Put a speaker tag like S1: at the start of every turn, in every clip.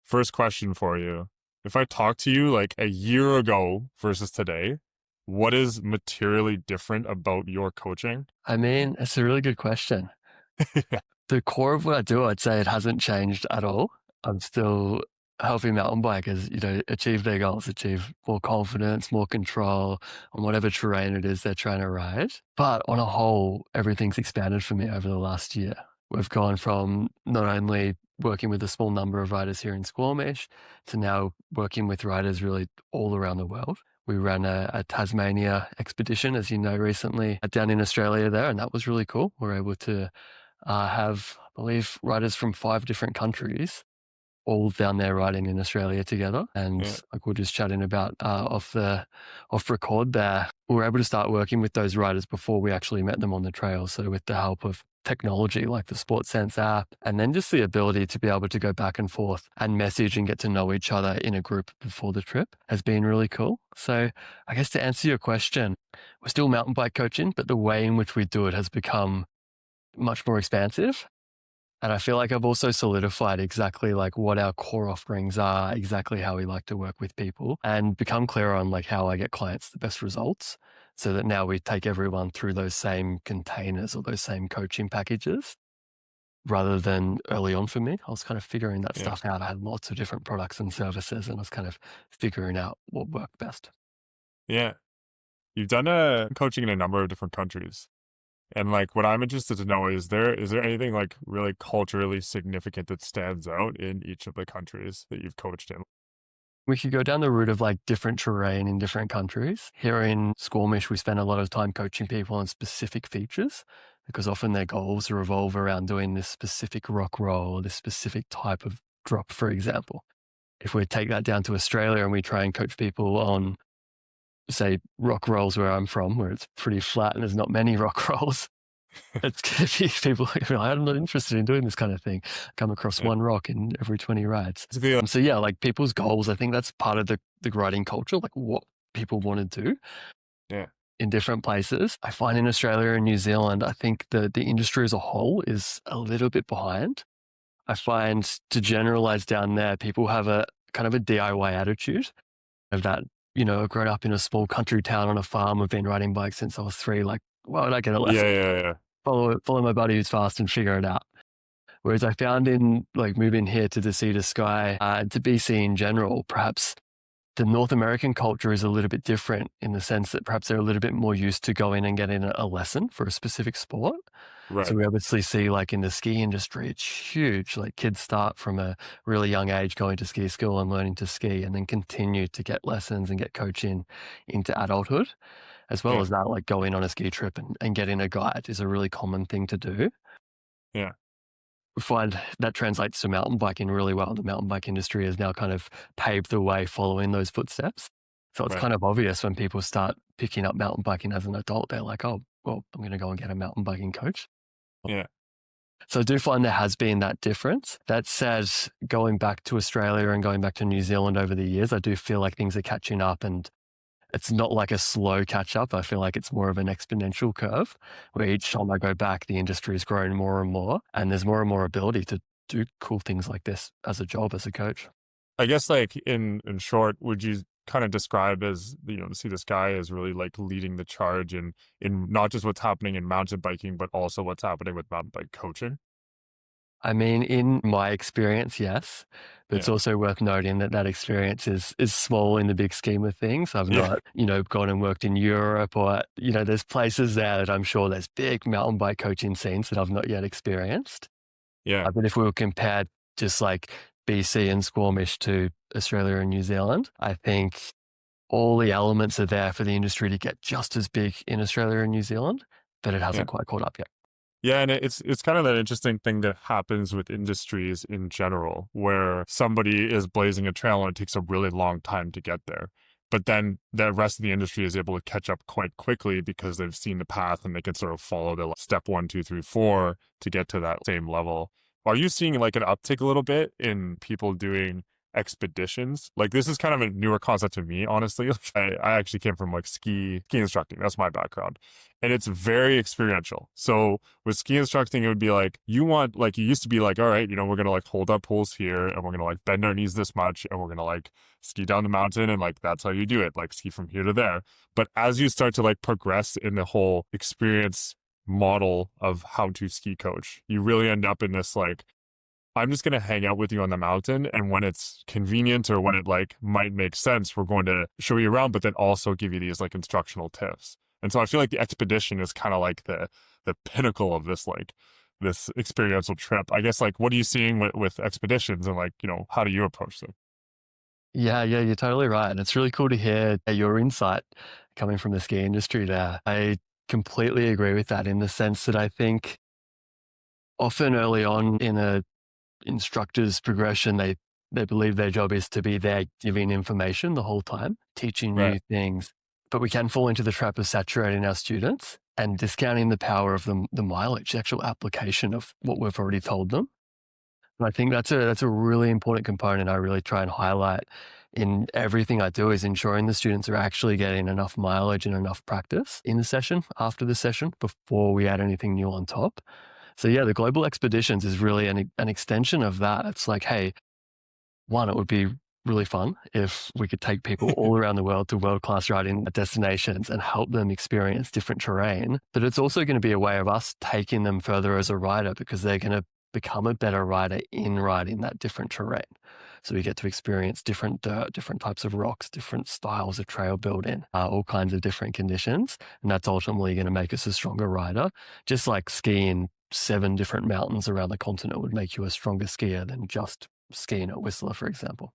S1: First question for you. If I talked to you like a year ago versus today, what is materially different about your coaching?
S2: I mean, it's a really good question. The core of what I do, I'd say it hasn't changed at all. I'm still helping mountain bikers, achieve their goals, achieve more confidence, more control on whatever terrain it is they're trying to ride. But on a whole, everything's expanded for me over the last year. We've gone from not only working with a small number of riders here in Squamish to now working with riders really all around the world. We ran a Tasmania expedition, as you know, recently down in Australia there, and that was really cool. We're able to have, I believe, riders from 5 different countries all down there riding in Australia together. And
S1: Yeah.
S2: like we're just chatting about off record there, we were able to start working with those riders before we actually met them on the trail. So with the help of technology like the Sportsense app, and then just the ability to be able to go back and forth and message and get to know each other in a group before the trip has been really cool. So I guess to answer your question, we're still mountain bike coaching, but the way in which we do it has become much more expansive. And I feel like I've also solidified exactly like what our core offerings are, exactly how we like to work with people, and become clearer on like how I get clients the best results, so that now we take everyone through those same containers or those same coaching packages. Rather than early on for me, I was kind of figuring that
S1: Yeah.
S2: stuff out. I had lots of different products and services, and I was kind of figuring out what worked best.
S1: Yeah. You've done coaching in a number of different countries. And like what I'm interested to know is there anything like really culturally significant that stands out in each of the countries that you've coached in?
S2: We could go down the route of like different terrain in different countries. Here in Squamish, we spend a lot of time coaching people on specific features because often their goals revolve around doing this specific rock roll or this specific type of drop, for example. If we take that down to Australia and we try and coach people on, say, rock rolls where I'm from, where it's pretty flat and there's not many rock rolls, it's going to be people like, I'm not interested in doing this kind of thing. Come across
S1: Yeah.
S2: one rock in every 20 rides.
S1: Basically,
S2: So yeah, like people's goals, I think that's part of the riding culture, like what people want to do
S1: yeah.
S2: in different places. I find in Australia and New Zealand, I think the industry as a whole is a little bit behind. I find to generalize down there, people have a kind of a DIY attitude of that, I've grown up in a small country town on a farm. I've been riding bikes since I was 3. Like, why would I get a
S1: Yeah,
S2: lesson?
S1: yeah, yeah.
S2: Follow my buddy who's fast and figure it out. Whereas I found in like moving here to the Sea to Sky, to BC in general, perhaps the North American culture is a little bit different in the sense that perhaps they're a little bit more used to going and getting a lesson for a specific sport. So
S1: Right.
S2: we obviously see like in the ski industry, it's huge. Like kids start from a really young age going to ski school and learning to ski and then continue to get lessons and get coaching into adulthood, as well
S1: Yeah.
S2: as that, like going on a ski trip and getting a guide is a really common thing to do.
S1: Yeah.
S2: We find that translates to mountain biking really well. The mountain bike industry has now kind of paved the way following those footsteps. So it's
S1: Right.
S2: kind of obvious when people start picking up mountain biking as an adult, they're like, oh, well, I'm going to go and get a mountain biking coach.
S1: Yeah.
S2: So I do find there has been that difference. That said, going back to Australia and going back to New Zealand over the years, I do feel like things are catching up, and it's not like a slow catch up. I feel like it's more of an exponential curve where each time I go back, the industry is growing more and more, and there's more and more ability to do cool things like this as a job, as a coach.
S1: I guess like in short, would you kind of describe as see this guy as really like leading the charge in not just what's happening in mountain biking, but also what's happening with mountain bike coaching?
S2: I mean, in my experience, yes, but it's
S1: Yeah.
S2: also worth noting that that experience is small in the big scheme of things. I've
S1: Yeah.
S2: not, gone and worked in Europe or, there's places there that I'm sure there's big mountain bike coaching scenes that I've not yet experienced.
S1: Yeah.
S2: But if we were compared just like BC and Squamish to Australia and New Zealand, I think all the elements are there for the industry to get just as big in Australia and New Zealand, but it
S1: Yeah.
S2: hasn't quite caught up yet.
S1: Yeah, and it's kind of that interesting thing that happens with industries in general, where somebody is blazing a trail and it takes a really long time to get there. But then the rest of the industry is able to catch up quite quickly because they've seen the path and they can sort of follow the step 1, 2, 3, 4 to get to that same level. Are you seeing like an uptick a little bit in people doing expeditions. Like this is kind of a newer concept to me, honestly. I actually came from like ski instructing. That's my background. And it's very experiential. So with ski instructing, it would be like you want like you used to be like, all right, we're gonna like hold up poles here and we're gonna like bend our knees this much and we're gonna like ski down the mountain and like that's how you do it, like ski from here to there. But as you start to like progress in the whole experience model of how to ski coach, you really end up in this like, I'm just going to hang out with you on the mountain. And when it's convenient or when it like might make sense, we're going to show you around, but then also give you these like instructional tips. And so I feel like the expedition is kind of like the pinnacle of this, like this experiential trip. I guess like, what are you seeing with expeditions and like, how do you approach them?
S2: Yeah, you're totally right. And it's really cool to hear your insight coming from the ski industry there. I completely agree with that in the sense that I think often early on in a instructor's progression, they believe their job is to be there giving information the whole time, teaching
S1: Right.
S2: new things. But we can fall into the trap of saturating our students and discounting the power of the mileage, the actual application of what we've already told them. And I think that's a really important component I really try and highlight in everything I do, is ensuring the students are actually getting enough mileage and enough practice in the session, after the session, before we add anything new on top. So yeah, the global expeditions is really an extension of that. It's like, hey, one, it would be really fun if we could take people all around the world to world-class riding destinations and help them experience different terrain. But it's also going to be a way of us taking them further as a rider, because they're going to become a better rider in riding that different terrain. So we get to experience different dirt, different types of rocks, different styles of trail building, all kinds of different conditions. And that's ultimately going to make us a stronger rider. Just like skiing 7 different mountains around the continent would make you a stronger skier than just skiing at Whistler, for example.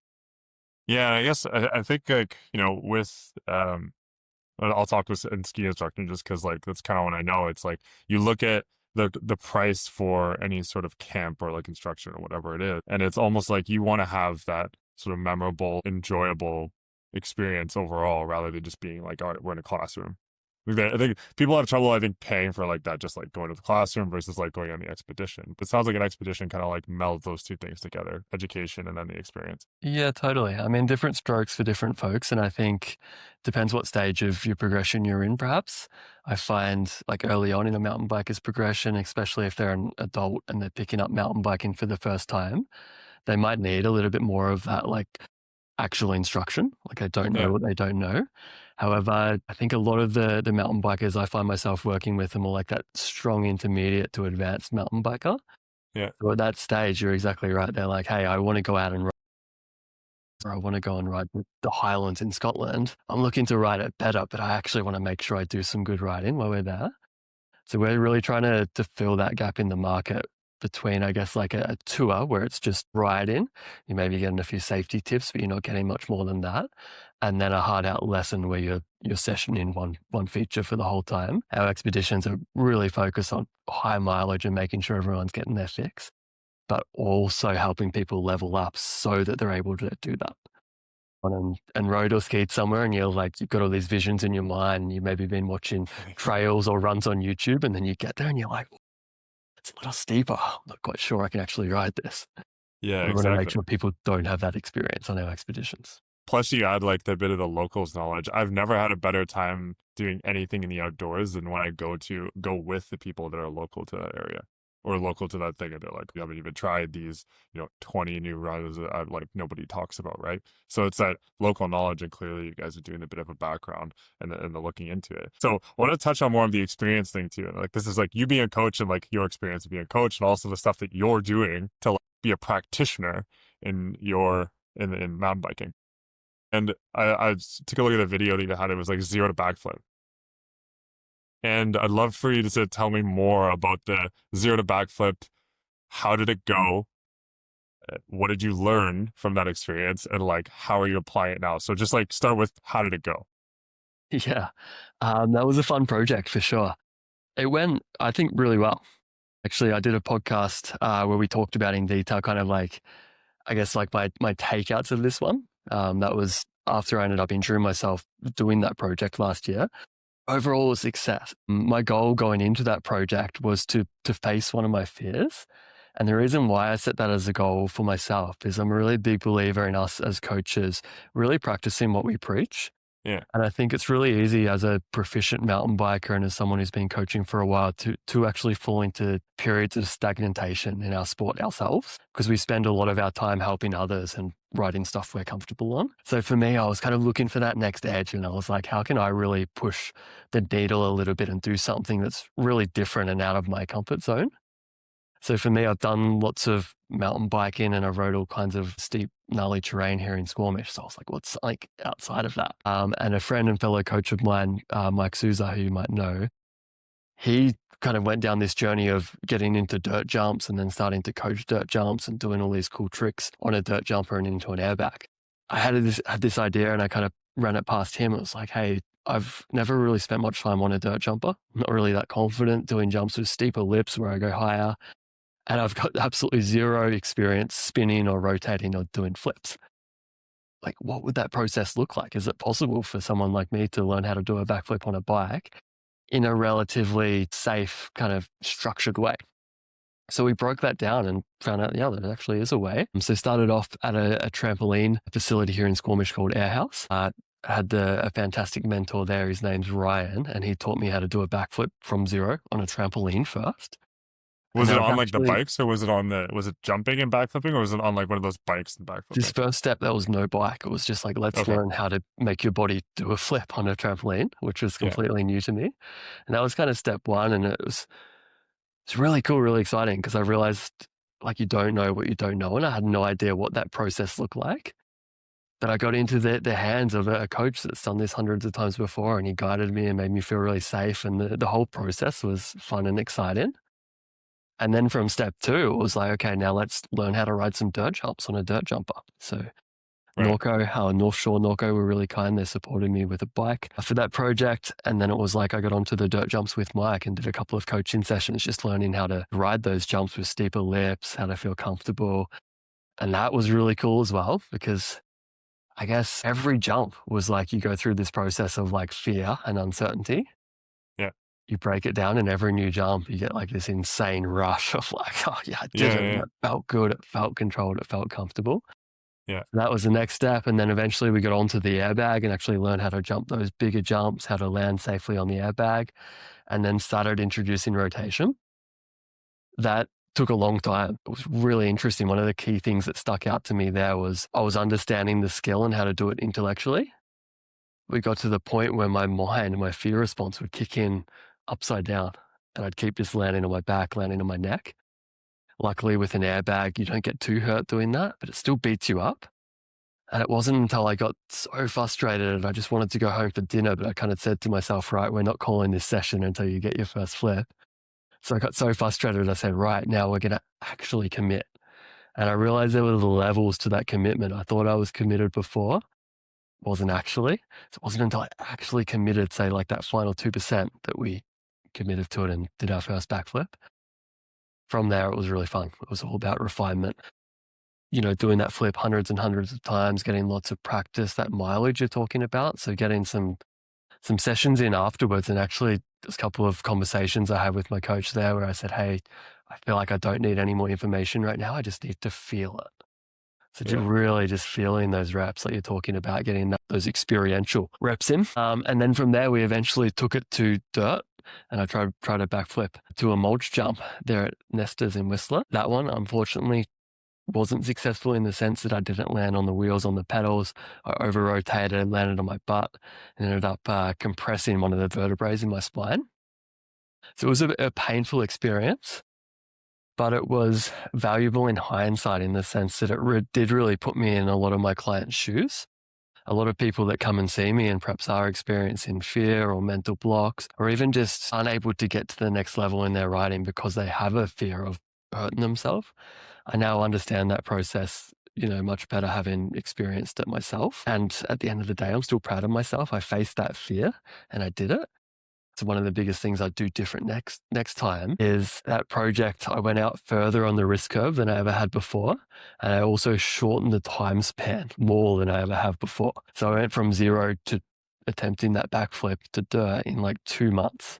S1: Yeah, I guess I think like, with I'll talk with in ski instructing just because like that's kind of what I know. It's like you look at the price for any sort of camp or like instruction or whatever it is, and it's almost like you want to have that sort of memorable, enjoyable experience overall, rather than just being like, all right, we're in a classroom. I think people have trouble, I think, paying for like that, just like going to the classroom versus like going on the expedition. But it sounds like an expedition kind of like melds those two things together, education and then the experience.
S2: Yeah, totally. I mean, different strokes for different folks. And I think depends what stage of your progression you're in, perhaps. I find like early on in a mountain biker's progression, especially if they're an adult and they're picking up mountain biking for the first time, they might need a little bit more of that like actual instruction. Like I don't know
S1: Yeah.
S2: what they don't know. However, I think a lot of the mountain bikers I find myself working with them are like that strong intermediate to advanced mountain biker.
S1: Yeah.
S2: So at that stage, you're exactly right. They're like, hey, I want to go out and ride, or I want to go and ride the Highlands in Scotland. I'm looking to ride it better, but I actually want to make sure I do some good riding while we're there. So we're really trying to fill that gap in the market between, I guess, like a tour where it's just riding. You maybe getting a few safety tips, but you're not getting much more than that. And then a hard out lesson where you're sessioning one feature for the whole time. Our expeditions are really focused on high mileage and making sure everyone's getting their fix, but also helping people level up so that they're able to do that. And rode or skied somewhere, and you've got all these visions in your mind. You've maybe been watching trails or runs on YouTube, and then you get there and you're like, it's a little steeper. I'm not quite sure I can actually ride this.
S1: Yeah,
S2: We want to make
S1: exactly.
S2: sure people don't have that experience on our expeditions.
S1: Plus, you add like the bit of the locals knowledge. I've never had a better time doing anything in the outdoors than when I go with the people that are local to that area or local to that thing. And they're like, we haven't even tried these, 20 new runs that like nobody talks about, right? So it's that local knowledge, and clearly you guys are doing a bit of a background and the looking into it. So I want to touch on more of the experience thing too. Like this is like you being a coach and like your experience of being a coach, and also the stuff that you're doing to like, be a practitioner in mountain biking. And I took a look at the video that you had. It was like 0 to backflip. And I'd love for you to tell me more about the 0 to backflip. How did it go? What did you learn from that experience? And like, how are you applying it now? So just like start with, how did it go?
S2: Yeah, that was a fun project for sure. It went, I think, really well. Actually, I did a podcast where we talked about in detail kind of like, I guess, like my takeouts of this one. That was after I ended up injuring myself doing that project last year. Overall, success. My goal going into that project was to face one of my fears And the reason why I set that as a goal for myself is I'm a really big believer in us as coaches really practicing what we preach.
S1: Yeah.
S2: And I think it's really easy as a proficient mountain biker and as someone who's been coaching for a while to actually fall into periods of stagnation in our sport ourselves, because we spend a lot of our time helping others and writing stuff we're comfortable on. So for me, I was kind of looking for that next edge, and I was like, how can I really push the needle a little bit and do something that's really different and out of my comfort zone? So for me, I've done lots of mountain biking and I've rode all kinds of steep, gnarly terrain here in Squamish. So I was like, what's like outside of that? And a friend and fellow coach of mine, Mike Souza, who you might know, he kind of went down this journey of getting into dirt jumps and then starting to coach dirt jumps and doing all these cool tricks on a dirt jumper and into an airbag. I had this idea and I kind of ran it past him. It was like, hey, I've never really spent much time on a dirt jumper. I'm not really that confident doing jumps with steeper lips where I go higher. And I've got absolutely zero experience spinning or rotating or doing flips. Like, what would that process look like? Is it possible for someone like me to learn how to do a backflip on a bike in a relatively safe, kind of structured way? So we broke that down and found out, yeah, there actually is a way. So started off at a trampoline facility here in Squamish called Airhouse. Had a fantastic mentor there. His name's Ryan, and he taught me how to do a backflip from zero on a trampoline first.
S1: Was it on like the bikes, or was it jumping and backflipping, or was it on like one of those bikes and backflipping?
S2: This first step, there was no bike. It was just like, let's learn how to make your body do a flip on a trampoline, which was completely new to me. And that was kind of step one. And it's really cool, really exciting, because I realized like you don't know what you don't know. And I had no idea what that process looked like. But I got into the hands of a coach that's done this hundreds of times before, and he guided me and made me feel really safe. And the whole process was fun and exciting. And then from step two, it was like, okay, now let's learn how to ride some dirt jumps on a dirt jumper. So Norco, North Shore Norco were really kind. They supported me with a bike for that project. And then it was like I got onto the dirt jumps with Mike and did a couple of coaching sessions, just learning how to ride those jumps with steeper lips, how to feel comfortable. And that was really cool as well, because I guess every jump was like you go through this process of like fear and uncertainty. You break it down, and every new jump, you get like this insane rush of like, oh yeah, I did it. And it felt good. It felt controlled. It felt comfortable.
S1: Yeah.
S2: So that was the next step. And then eventually we got onto the airbag and actually learned how to jump those bigger jumps, how to land safely on the airbag, and then started introducing rotation. That took a long time. It was really interesting. One of the key things that stuck out to me there was I was understanding the skill and how to do it intellectually. We got to the point where my mind, my fear response would kick in upside down, and I'd keep just landing on my back, landing on my neck. Luckily with an airbag, you don't get too hurt doing that, but it still beats you up. And it wasn't until I got so frustrated and I just wanted to go home for dinner, but I kind of said to myself, right, we're not calling this session until you get your first flip. So I got so frustrated, I said, right, now we're going to actually commit. And I realized there were levels to that commitment. I thought I was committed before, wasn't actually. So it wasn't until I actually committed, say like that final 2%, that we committed to it and did our first backflip. From there, it was really fun. It was all about refinement. You know, doing that flip hundreds and hundreds of times, getting lots of practice, that mileage you're talking about. So getting some sessions in afterwards, and actually there's a couple of conversations I had with my coach there where I said, hey, I feel like I don't need any more information right now. I just need to feel it. So really just feeling those reps that you're talking about, getting those experiential reps in. And then from there, we eventually took it to dirt. And I tried a backflip to a mulch jump there at Nesta's in Whistler. That one, unfortunately, wasn't successful in the sense that I didn't land on the wheels, on the pedals. I over-rotated and landed on my butt and ended up compressing one of the vertebrae in my spine. So it was a painful experience, but it was valuable in hindsight in the sense that it did really put me in a lot of my clients' shoes. A lot of people that come and see me and perhaps are experiencing fear or mental blocks, or even just unable to get to the next level in their riding because they have a fear of hurting themselves. I now understand that process, you know, much better having experienced it myself. And at the end of the day, I'm still proud of myself. I faced that fear and I did it. So one of the biggest things I'd do different next time is that project. I went out further on the risk curve than I ever had before. And I also shortened the time span more than I ever have before. So I went from zero to attempting that backflip to dirt in like 2 months.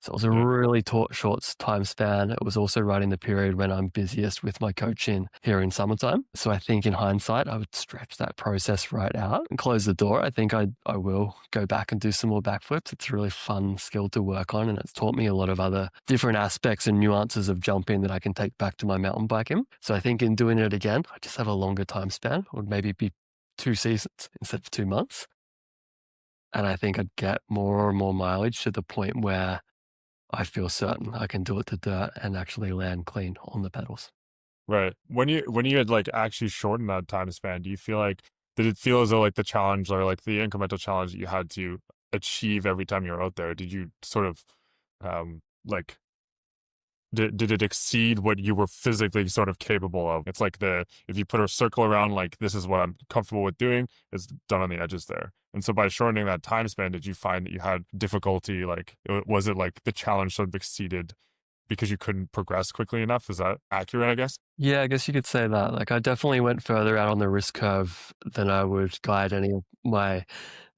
S2: So it was a
S1: Yeah.
S2: really short time span. It was also right in the period when I'm busiest with my coaching here in summertime. So I think in hindsight, I would stretch that process right out and close the door. I think I will go back and do some more backflips. It's a really fun skill to work on, and it's taught me a lot of other different aspects and nuances of jumping that I can take back to my mountain biking. So I think in doing it again, I just have a longer time span, or maybe be 2 seasons instead of 2 months. And I think I'd get more and more mileage to the point where I feel certain I can do it to dirt and actually land clean on the pedals.
S1: Right. When you had like actually shortened that time span, do you feel like did it feel as though like the challenge or like the incremental challenge that you had to achieve every time you were out there, did you sort of like did it exceed what you were physically sort of capable of? It's like the if you put a circle around like this is what I'm comfortable with doing, it's done on the edges there. And so by shortening that time span, did you find that you had difficulty? Like was it like the challenge sort of exceeded because you couldn't progress quickly enough? Is that accurate, I guess?
S2: Yeah, I guess you could say that. Like, I definitely went further out on the risk curve than I would guide any of my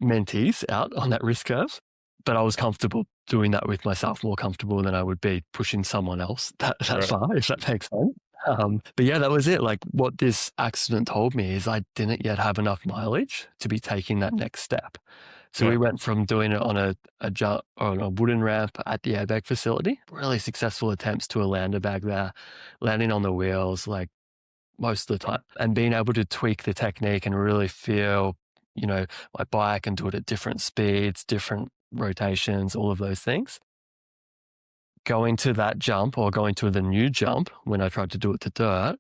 S2: mentees out on that risk curve. But I was comfortable doing that with myself, more comfortable than I would be pushing someone else that
S1: Right.
S2: far, if that makes sense. But yeah, that was it. Like, what this accident told me is I didn't yet have enough mileage to be taking that next step. So
S1: Yeah.
S2: we went from doing it on a jump on a wooden ramp at the airbag facility, really successful attempts to a lander bag there, landing on the wheels like most of the time, and being able to tweak the technique and really feel, my bike and do it at different speeds, different rotations, all of those things. Going to that jump or going to the new jump when I tried to do it to dirt,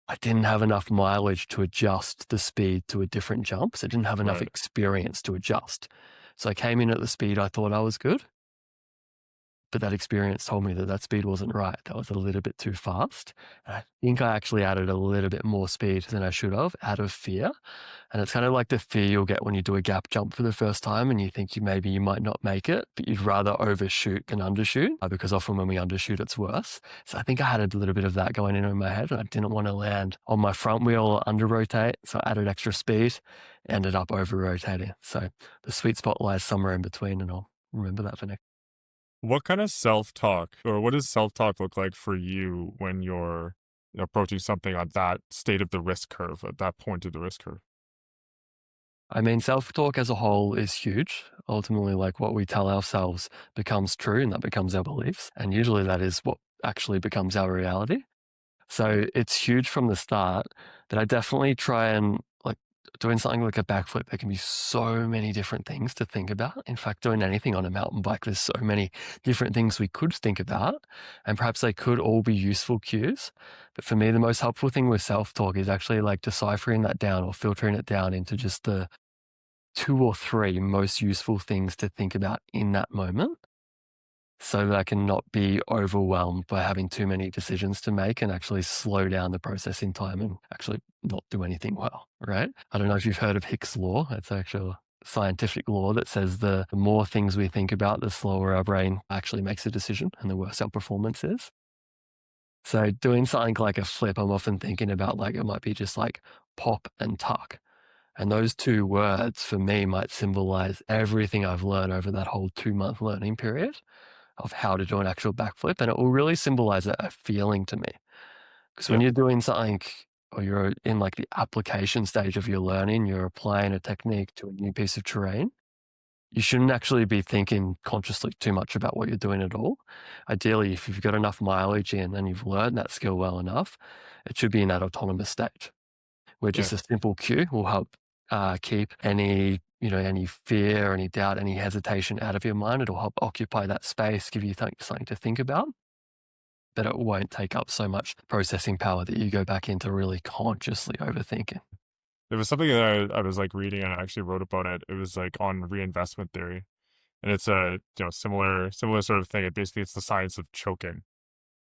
S2: I didn't have enough mileage to adjust the speed to a different jump. So I didn't have enough
S1: Right.
S2: experience to adjust. So I came in at the speed I thought I was good, but that experience told me that that speed wasn't right. That was a little bit too fast. And I think I actually added a little bit more speed than I should have out of fear. And it's kind of like the fear you'll get when you do a gap jump for the first time and you think maybe you might not make it, but you'd rather overshoot than undershoot because often when we undershoot, it's worse. So I think I had a little bit of that going in my head and I didn't want to land on my front wheel or under rotate. So I added extra speed, ended up over rotating. So the sweet spot lies somewhere in between and I'll remember that for next.
S1: What kind of self-talk or what does self-talk look like for you when you're approaching something on that state of the risk curve, at that point of the risk curve?
S2: I mean, self-talk as a whole is huge. Ultimately, like what we tell ourselves becomes true and that becomes our beliefs. And usually that is what actually becomes our reality. So it's huge from the start that I definitely try and like doing something like a backflip. There can be so many different things to think about. In fact, doing anything on a mountain bike, there's so many different things we could think about, and perhaps they could all be useful cues. But for me, the most helpful thing with self-talk is actually like deciphering that down or filtering it down into just the 2 or 3 most useful things to think about in that moment so that I can not be overwhelmed by having too many decisions to make and actually slow down the processing time and actually not do anything well, right? I don't know if you've heard of Hick's law. It's actually a scientific law that says the more things we think about, the slower our brain actually makes a decision and the worse our performance is. So doing something like a flip, I'm often thinking about like it might be just like pop and tuck. And those 2 words for me might symbolize everything I've learned over that whole 2-month learning period of how to do an actual backflip. And it will really symbolize a feeling to me. Because when
S1: Yeah.
S2: you're doing something or you're in like the application stage of your learning, you're applying a technique to a new piece of terrain, you shouldn't actually be thinking consciously too much about what you're doing at all. Ideally, if you've got enough mileage in and you've learned that skill well enough, it should be in that autonomous state where
S1: Yeah.
S2: just a simple cue will help keep any fear, any doubt, any hesitation out of your mind. It'll help occupy that space, give you something to think about, but it won't take up so much processing power that you go back into really consciously overthinking.
S1: There was something that I was like reading and I actually wrote about it. It was like on reinvestment theory. And it's a similar sort of thing. It basically it's the science of choking.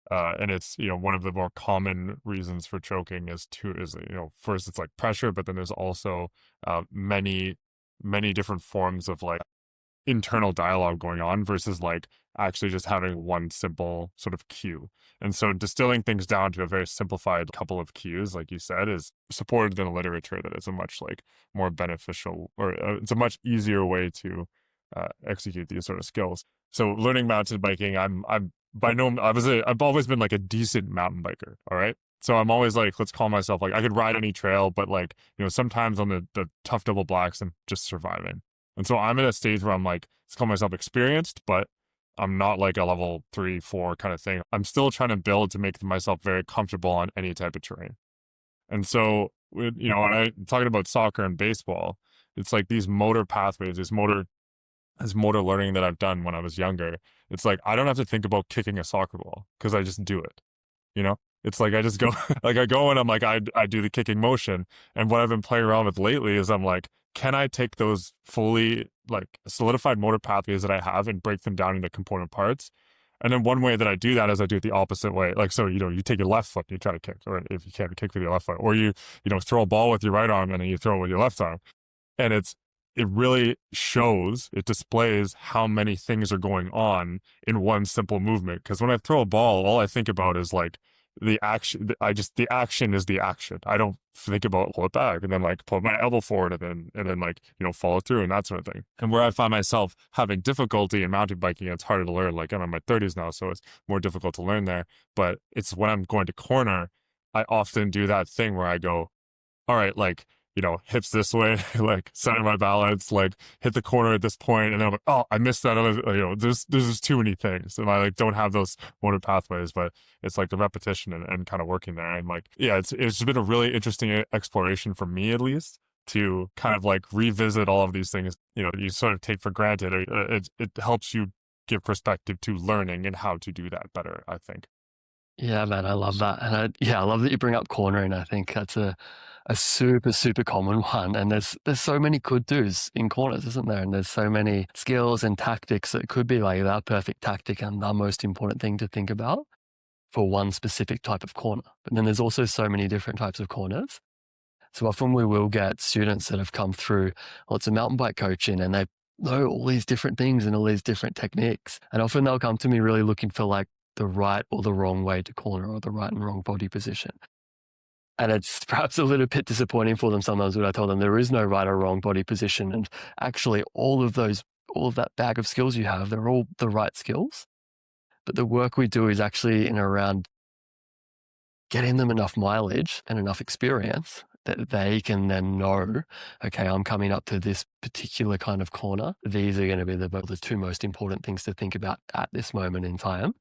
S1: And it's one of the more common reasons for choking is first it's like pressure, but then there's also many different forms of like internal dialogue going on versus like actually just having one simple sort of cue. And so distilling things down to a very simplified couple of cues, like you said, is supported in the literature that it's a much like more beneficial or it's a much easier way to execute these sort of skills. So learning mountain biking, I'm by no, I've always been like a decent mountain biker. All right. So I'm always like, let's call myself like, I could ride any trail, but like, sometimes on the tough double blacks, I'm just surviving. And so I'm at a stage where I'm like, let's call myself experienced, but I'm not like a level 3, 4 kind of thing. I'm still trying to build to make myself very comfortable on any type of terrain. And so, when I'm talking about soccer and baseball, it's like these motor pathways, this motor learning that I've done when I was younger. It's like I don't have to think about kicking a soccer ball because I just do it. You know, it's like I just go, like I go and I'm like I do the kicking motion. And what I've been playing around with lately is I'm like, can I take those fully like solidified motor pathways that I have and break them down into component parts? And then one way that I do that is I do it the opposite way. Like, so, you take your left foot and you try to kick, or if you can't kick with your left foot, or throw a ball with your right arm and then you throw it with your left arm. And it really shows, it displays how many things are going on in one simple movement. Because when I throw a ball, all I think about is like the action. The action is the action. I don't think about pull it back and then like pull my elbow forward and then like, follow through and that sort of thing. And where I find myself having difficulty in mountain biking, it's harder to learn. Like I'm in my 30s now, so it's more difficult to learn there. But it's when I'm going to corner, I often do that thing where I go, all right, like, hips this way, like center my balance, like hit the corner at this point, and then I'm like, oh, I missed that other, there's just too many things, and I like don't have those motor pathways, but it's like the repetition and kind of working there, and like, yeah, it's been a really interesting exploration for me at least to kind of like revisit all of these things, you sort of take for granted. It helps you give perspective to learning and how to do that better, I think.
S2: Yeah, man, I love that. And I love that you bring up cornering. I think that's a super, super common one. And there's so many could do's in corners, isn't there? And there's so many skills and tactics that could be like that perfect tactic and the most important thing to think about for one specific type of corner. But then there's also so many different types of corners. So often we will get students that have come through lots of mountain bike coaching and they know all these different things and all these different techniques. And often they'll come to me really looking for like the right or the wrong way to corner or the right and wrong body position. And it's perhaps a little bit disappointing for them sometimes when I tell them there is no right or wrong body position. And actually all of that bag of skills you have, they're all the right skills. But the work we do is actually in around getting them enough mileage and enough experience that they can then know, okay, I'm coming up to this particular kind of corner. These are going to be the two most important things to think about at this moment in time.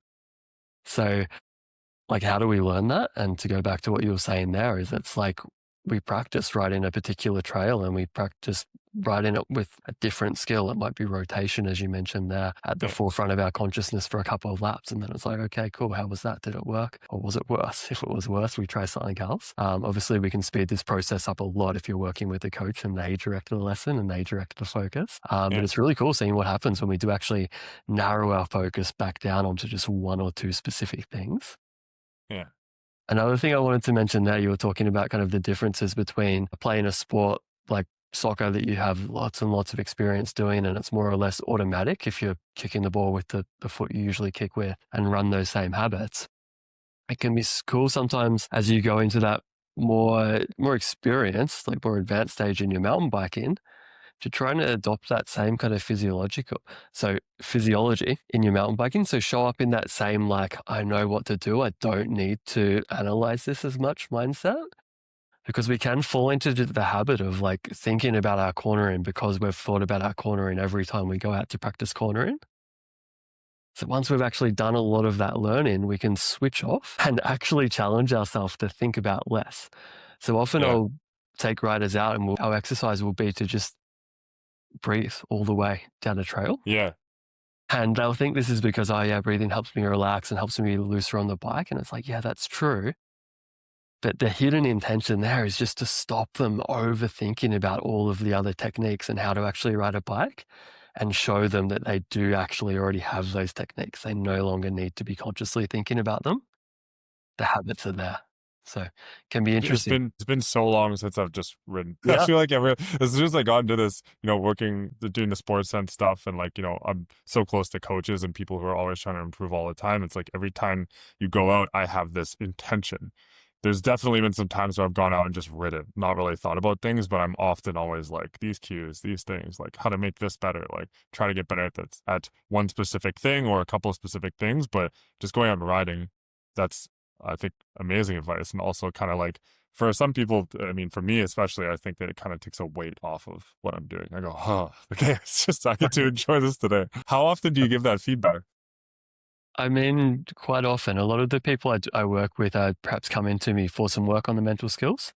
S2: So like, how do we learn that? And to go back to what you were saying there is it's like we practice riding a particular trail and we practice riding it with a different skill. It might be rotation, as you mentioned there, at the forefront of our consciousness for a couple of laps. And then it's like, okay, cool. How was that? Did it work? Or was it worse? If it was worse, we try something else. Obviously, we can speed this process up a lot if you're working with a coach and they direct the lesson and they direct the focus. But it's really cool seeing what happens when we do actually narrow our focus back down onto just one or two specific things.
S1: Yeah.
S2: Another thing I wanted to mention there, you were talking about kind of the differences between playing a sport like soccer that you have lots and lots of experience doing and it's more or less automatic if you're kicking the ball with the foot you usually kick with and run those same habits. It can be cool sometimes as you go into that more experienced, like more advanced stage in your mountain biking, to try and adopt that same kind of physiology in your mountain biking. So show up in that same, like, I know what to do. I don't need to analyze this as much mindset, because we can fall into the habit of like thinking about our cornering because we've thought about our cornering every time we go out to practice cornering. So once we've actually done a lot of that learning, we can switch off and actually challenge ourselves to think about less. So often I'll take riders out and our exercise will be to just breathe all the way down a trail.
S1: Yeah.
S2: And they'll think this is because, breathing helps me relax and helps me looser on the bike. And it's like, yeah, that's true. But the hidden intention there is just to stop them overthinking about all of the other techniques and how to actually ride a bike and show them that they do actually already have those techniques. They no longer need to be consciously thinking about them. The habits are there. So it can be interesting.
S1: It's been so long since I've just ridden.
S2: Yeah.
S1: I feel like as soon as I got into this, doing the Sportsense stuff and like, I'm so close to coaches and people who are always trying to improve all the time. It's like every time you go out, I have this intention. there's definitely been some times where I've gone out and just ridden, not really thought about things, but I'm often always like these cues, these things, like how to make this better, like try to get better at one specific thing or a couple of specific things. But just going out and riding, that's, I think, amazing advice. And also kind of like for some people, I mean, for me especially, I think that it kind of takes a weight off of what I'm doing. I go, oh, okay, it's just I get to enjoy this today. How often do you give that feedback?
S2: I mean, quite often, a lot of the people I work with perhaps come into me for some work on the mental skills.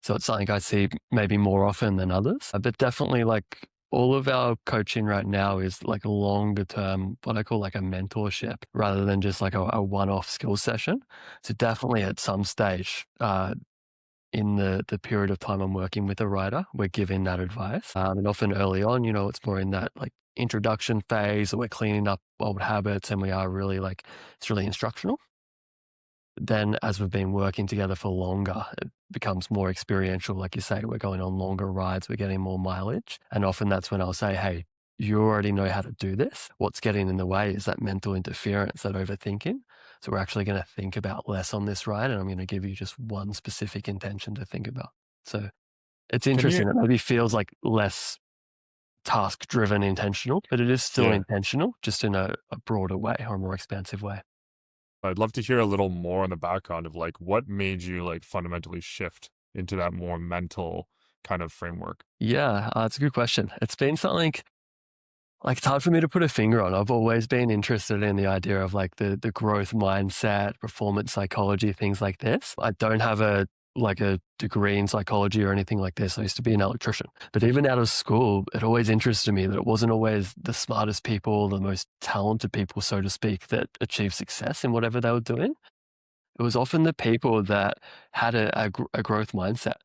S2: So it's something I see maybe more often than others. But definitely, like, all of our coaching right now is like a longer term, what I call like a mentorship, rather than just like a one-off skill session. So definitely at some stage, in the period of time I'm working with a writer, we're giving that advice. And often early on, it's more in that like introduction phase, or we're cleaning up old habits, and we are really like, it's really instructional. Then as we've been working together for longer, it becomes more experiential. Like you say, we're going on longer rides, we're getting more mileage. And often that's when I'll say, hey, you already know how to do this. What's getting in the way is that mental interference, that overthinking. So we're actually going to think about less on this ride, and I'm going to give you just one specific intention to think about. So it's
S1: Can you,
S2: interesting. It maybe feels like less task driven intentional, but it is still
S1: yeah,
S2: intentional, just in a broader way or a more expansive way.
S1: I'd love to hear a little more on the background of like what made you like fundamentally shift into that more mental kind of framework.
S2: Yeah, it's a good question. It's been something like, it's hard for me to put a finger on. I've always been interested in the idea of like the growth mindset, performance psychology, things like this. I don't have a degree in psychology or anything like this. I used to be an electrician. But even out of school, it always interested me that it wasn't always the smartest people, the most talented people, so to speak, that achieved success in whatever they were doing. It was often the people that had a growth mindset,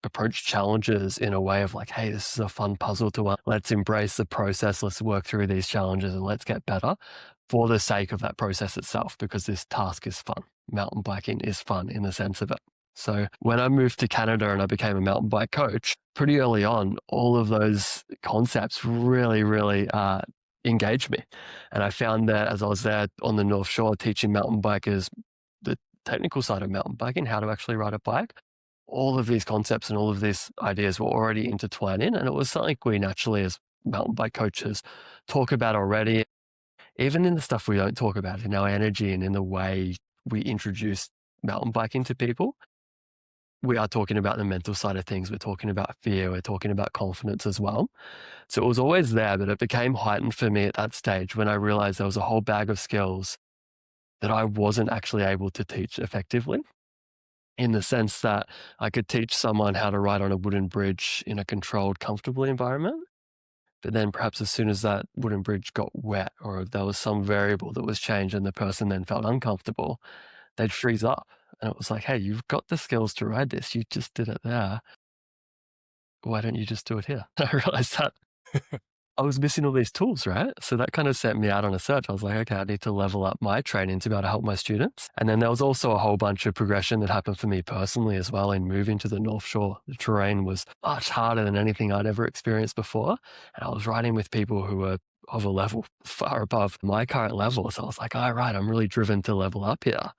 S2: approach challenges in a way of like, hey, this is a fun puzzle to let's embrace the process, let's work through these challenges and let's get better for the sake of that process itself, because this task is fun. Mountain biking is fun in the sense of it. So when I moved to Canada and I became a mountain bike coach, pretty early on, all of those concepts really, really engaged me. And I found that as I was there on the North Shore teaching mountain bikers the technical side of mountain biking, how to actually ride a bike, all of these concepts and all of these ideas were already intertwined in. And it was something we naturally, as mountain bike coaches, talk about already, even in the stuff we don't talk about, in our energy and in the way we introduce mountain biking to people. We are talking about the mental side of things. We're talking about fear. We're talking about confidence as well. So it was always there, but it became heightened for me at that stage when I realized there was a whole bag of skills that I wasn't actually able to teach effectively, in the sense that I could teach someone how to ride on a wooden bridge in a controlled, comfortable environment. But then perhaps as soon as that wooden bridge got wet, or there was some variable that was changed and the person then felt uncomfortable, they'd freeze up. And it was like, hey, you've got the skills to ride this. You just did it there. Why don't you just do it here? I realized that I was missing all these tools, right? So that kind of sent me out on a search. I was like, okay, I need to level up my training to be able to help my students. And then there was also a whole bunch of progression that happened for me personally as well in moving to the North Shore. The terrain was much harder than anything I'd ever experienced before. And I was riding with people who were of a level far above my current level. So I was like, all right, I'm really driven to level up here.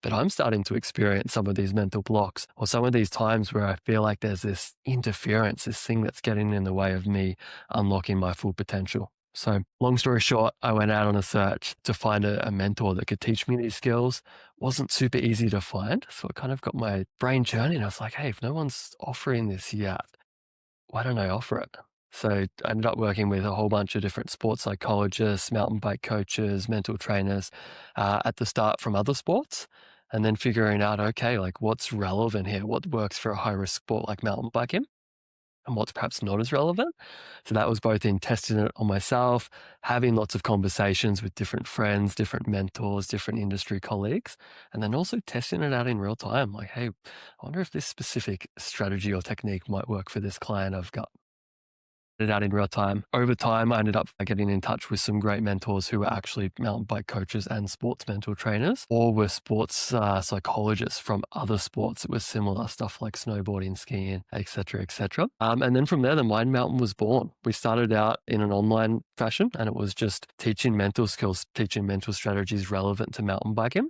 S2: But I'm starting to experience some of these mental blocks, or some of these times where I feel like there's this interference, this thing that's getting in the way of me unlocking my full potential. So long story short, I went out on a search to find a mentor that could teach me these skills. Wasn't super easy to find. So it kind of got my brain churning. I was like, hey, if no one's offering this yet, why don't I offer it? So I ended up working with a whole bunch of different sports psychologists, mountain bike coaches, mental trainers at the start from other sports, and then figuring out, okay, like what's relevant here? What works for a high risk sport like mountain biking, and what's perhaps not as relevant. So that was both in testing it on myself, having lots of conversations with different friends, different mentors, different industry colleagues, and then also testing it out in real time. Like, hey, I wonder if this specific strategy or technique might work for this client I've got. It out in real time. Over time, I ended up getting in touch with some great mentors who were actually mountain bike coaches and sports mental trainers, or were sports psychologists from other sports that was similar, stuff like snowboarding, skiing, etc., etc. And then from there, the Mind Mountain was born. We started out in an online fashion, and it was just teaching mental skills, teaching mental strategies relevant to mountain biking.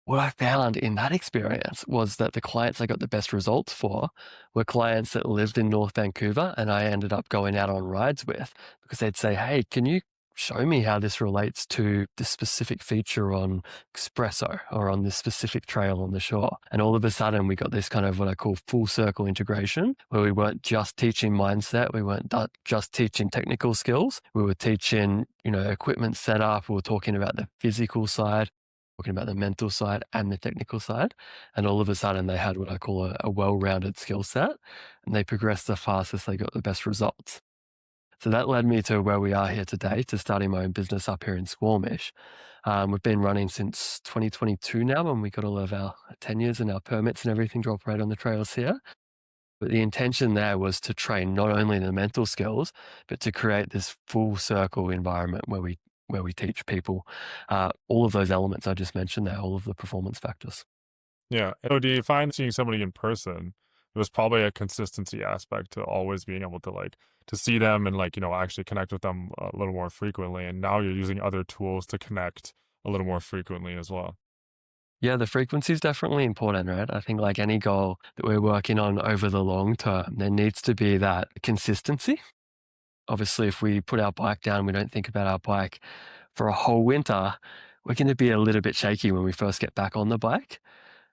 S2: What I found in that experience was that the clients I got the best results for were clients that lived in North Vancouver, and I ended up going out on rides with, because they'd say, "Hey, can you show me how this relates to this specific feature on Espresso or on this specific trail on the shore?" And all of a sudden we got this kind of what I call full circle integration, where we weren't just teaching mindset, we weren't just teaching technical skills, we were teaching, equipment setup, we were talking about the physical side, talking about the mental side and the technical side. And all of a sudden they had what I call a well-rounded skill set, and they progressed the fastest, they got the best results. So that led me to where we are here today, to starting my own business up here in Squamish. We've been running since 2022 now, and we got all of our tenures and our permits and everything to operate on the trails here. But the intention there was to train not only the mental skills, but to create this full circle environment where we teach people all of those elements I just mentioned there, all of the performance factors.
S1: Yeah. So do you find seeing somebody in person, there's probably a consistency aspect to always being able to to see them and actually connect with them a little more frequently. And now you're using other tools to connect a little more frequently as well.
S2: Yeah, the frequency is definitely important, right? I think like any goal that we're working on over the long term, there needs to be that consistency. Obviously, if we put our bike down, we don't think about our bike for a whole winter, we're going to be a little bit shaky when we first get back on the bike.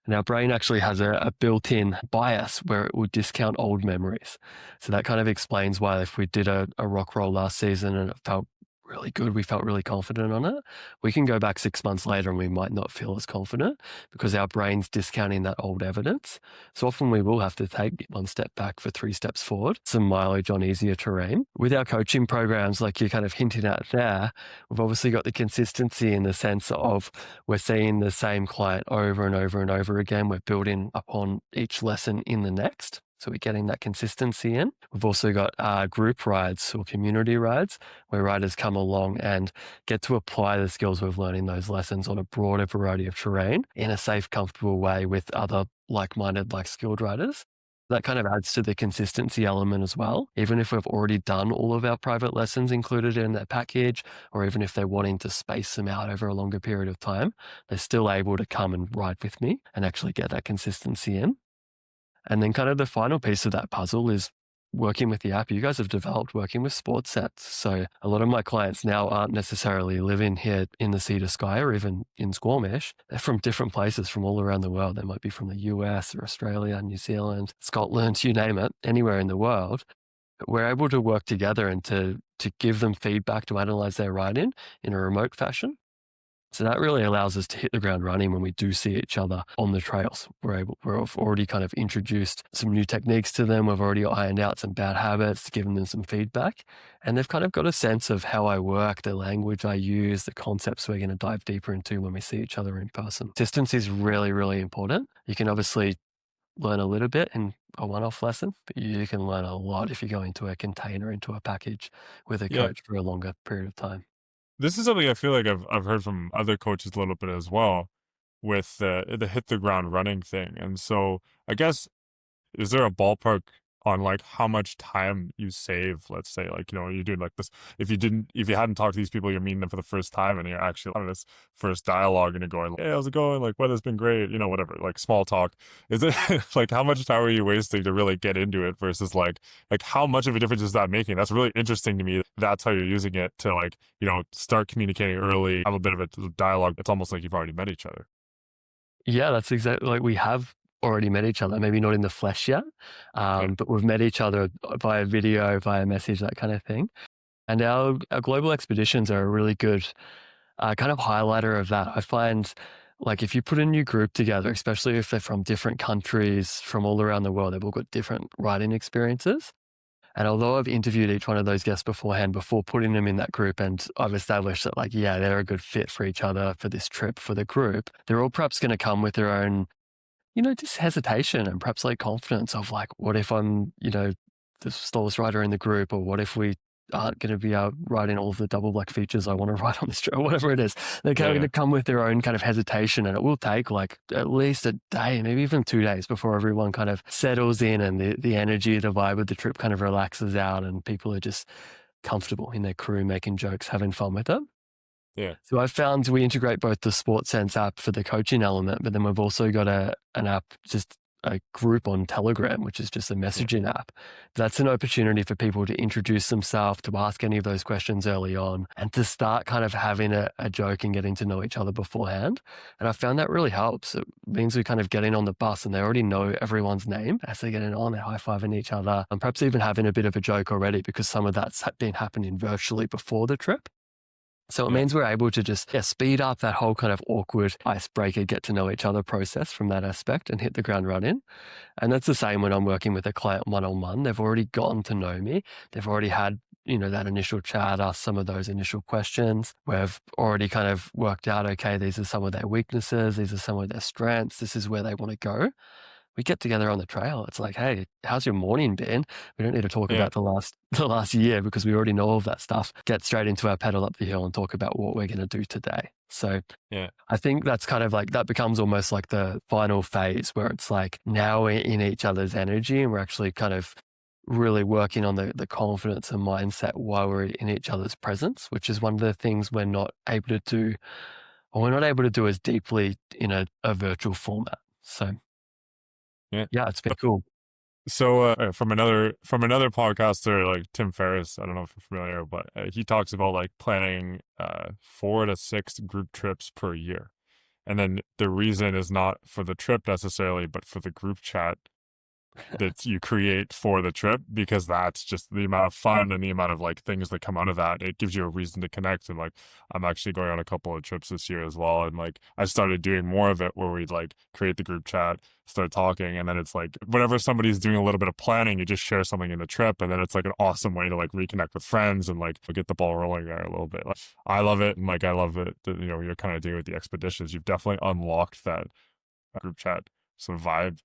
S2: And our brain actually has a built-in bias where it will discount old memories. So that kind of explains why if we did a rock roll last season and it felt really good, we felt really confident on it, we can go back 6 months later and we might not feel as confident because our brain's discounting that old evidence. So often we will have to take 1 step back for 3 steps forward, some mileage on easier terrain. With our coaching programs, like you're kind of hinting at there, we've obviously got the consistency in the sense of we're seeing the same client over and over and over again. We're building upon each lesson in the next. So we're getting that consistency in. We've also got group rides or community rides where riders come along and get to apply the skills we've learned in those lessons on a broader variety of terrain in a safe, comfortable way with other like-minded, like-skilled riders. That kind of adds to the consistency element as well. Even if we've already done all of our private lessons included in that package, or even if they're wanting to space them out over a longer period of time, they're still able to come and ride with me and actually get that consistency in. And then kind of the final piece of that puzzle is working with the app you guys have developed, working with Sportsense. So a lot of my clients now aren't necessarily living here in the Sea to Sky or even in Squamish. They're from different places from all around the world. They might be from the US or Australia, New Zealand, Scotland, you name it, anywhere in the world. But we're able to work together and to give them feedback to analyze their riding in a remote fashion. So that really allows us to hit the ground running when we do see each other on the trails. We've already kind of introduced some new techniques to them. We've already ironed out some bad habits, given them some feedback, and they've kind of got a sense of how I work, the language I use, the concepts we're going to dive deeper into when we see each other in person. Consistency is really, really important. You can obviously learn a little bit in a one-off lesson, but you can learn a lot if you go into a container, into a package with a
S1: Yeah.
S2: coach for a longer period of time.
S1: This is something I feel like I've heard from other coaches a little bit as well with the hit the ground running thing. And so I guess, is there a ballpark on how much time you save? Let's say you're doing this. If you hadn't talked to these people, you're meeting them for the first time and you're actually having this first dialogue and you're going, "Hey, how's it going? Weather's been great," whatever, small talk. Is it how much time are you wasting to really get into it versus how much of a difference is that making? That's really interesting to me. That's how you're using it to start communicating early, have a bit of a dialogue. It's almost like you've already met each other.
S2: Yeah, that's exactly we have already met each other, maybe not in the flesh yet,
S1: Okay.
S2: but we've met each other via video, via message, that kind of thing. And our global expeditions are a really good kind of highlighter of that. I find if you put a new group together, especially if they're from different countries, from all around the world, they've all got different riding experiences. And although I've interviewed each one of those guests beforehand, before putting them in that group, and I've established that they're a good fit for each other for this trip, for the group, they're all perhaps going to come with their own just hesitation and perhaps confidence of what if I'm, the slowest rider in the group, or what if we aren't going to be riding all of the double black features I want to ride on this trail, whatever it is. They're kind of going to come with their own kind of hesitation, and it will take at least a day, maybe even 2 days before everyone kind of settles in and the energy, the vibe of the trip kind of relaxes out and people are just comfortable in their crew, making jokes, having fun with it.
S1: Yeah.
S2: So I found we integrate both the Sportsense app for the coaching element, but then we've also got an app, just a group on Telegram, which is just a
S1: Yeah.
S2: messaging app. That's an opportunity for people to introduce themselves, to ask any of those questions early on, and to start kind of having a joke and getting to know each other beforehand. And I found that really helps. It means we kind of get in on the bus and they already know everyone's name as they get in on, they're high-fiving each other, and perhaps even having a bit of a joke already because some of that's been happening virtually before the trip. So it
S1: Yeah.
S2: means we're able to just speed up that whole kind of awkward icebreaker, get to know each other process from that aspect and hit the ground running. And that's the same when I'm working with a client one-on-one. They've already gotten to know me. They've already had, that initial chat, asked some of those initial questions. We've already kind of worked out, okay, these are some of their weaknesses. These are some of their strengths. This is where they want to go. We get together on the trail. It's like, hey, how's your morning been? We don't need to talk
S1: Yeah.
S2: about the last year because we already know all of that stuff. Get straight into our pedal up the hill and talk about what we're going to do today. So
S1: Yeah.
S2: I think that's kind of like, that becomes almost like the final phase where it's like now we're in each other's energy and we're actually kind of really working on the confidence and mindset while we're in each other's presence, which is one of the things we're not able to do, or we're not able to do as deeply in a virtual format. So yeah, it's been cool.
S1: So from another podcaster like Tim Ferriss, I don't know if you're familiar, but he talks about like planning 4 to 6 group trips per year, and then the reason is not for the trip necessarily, but for the group chat that you create for the trip, because that's just the amount of fun and the amount of like things that come out of that. It gives you a reason to connect. And like, I'm actually going on a couple of trips this year as well. And like, I started doing more of it where we'd like create the group chat, start talking. And then it's like, whenever somebody's doing a little bit of planning, you just share something in the trip. And then it's like an awesome way to like reconnect with friends and like get the ball rolling there a little bit. Like, I love it. And like, I love it that, you're kind of doing with the expeditions. You've definitely unlocked that group chat sort of vibe.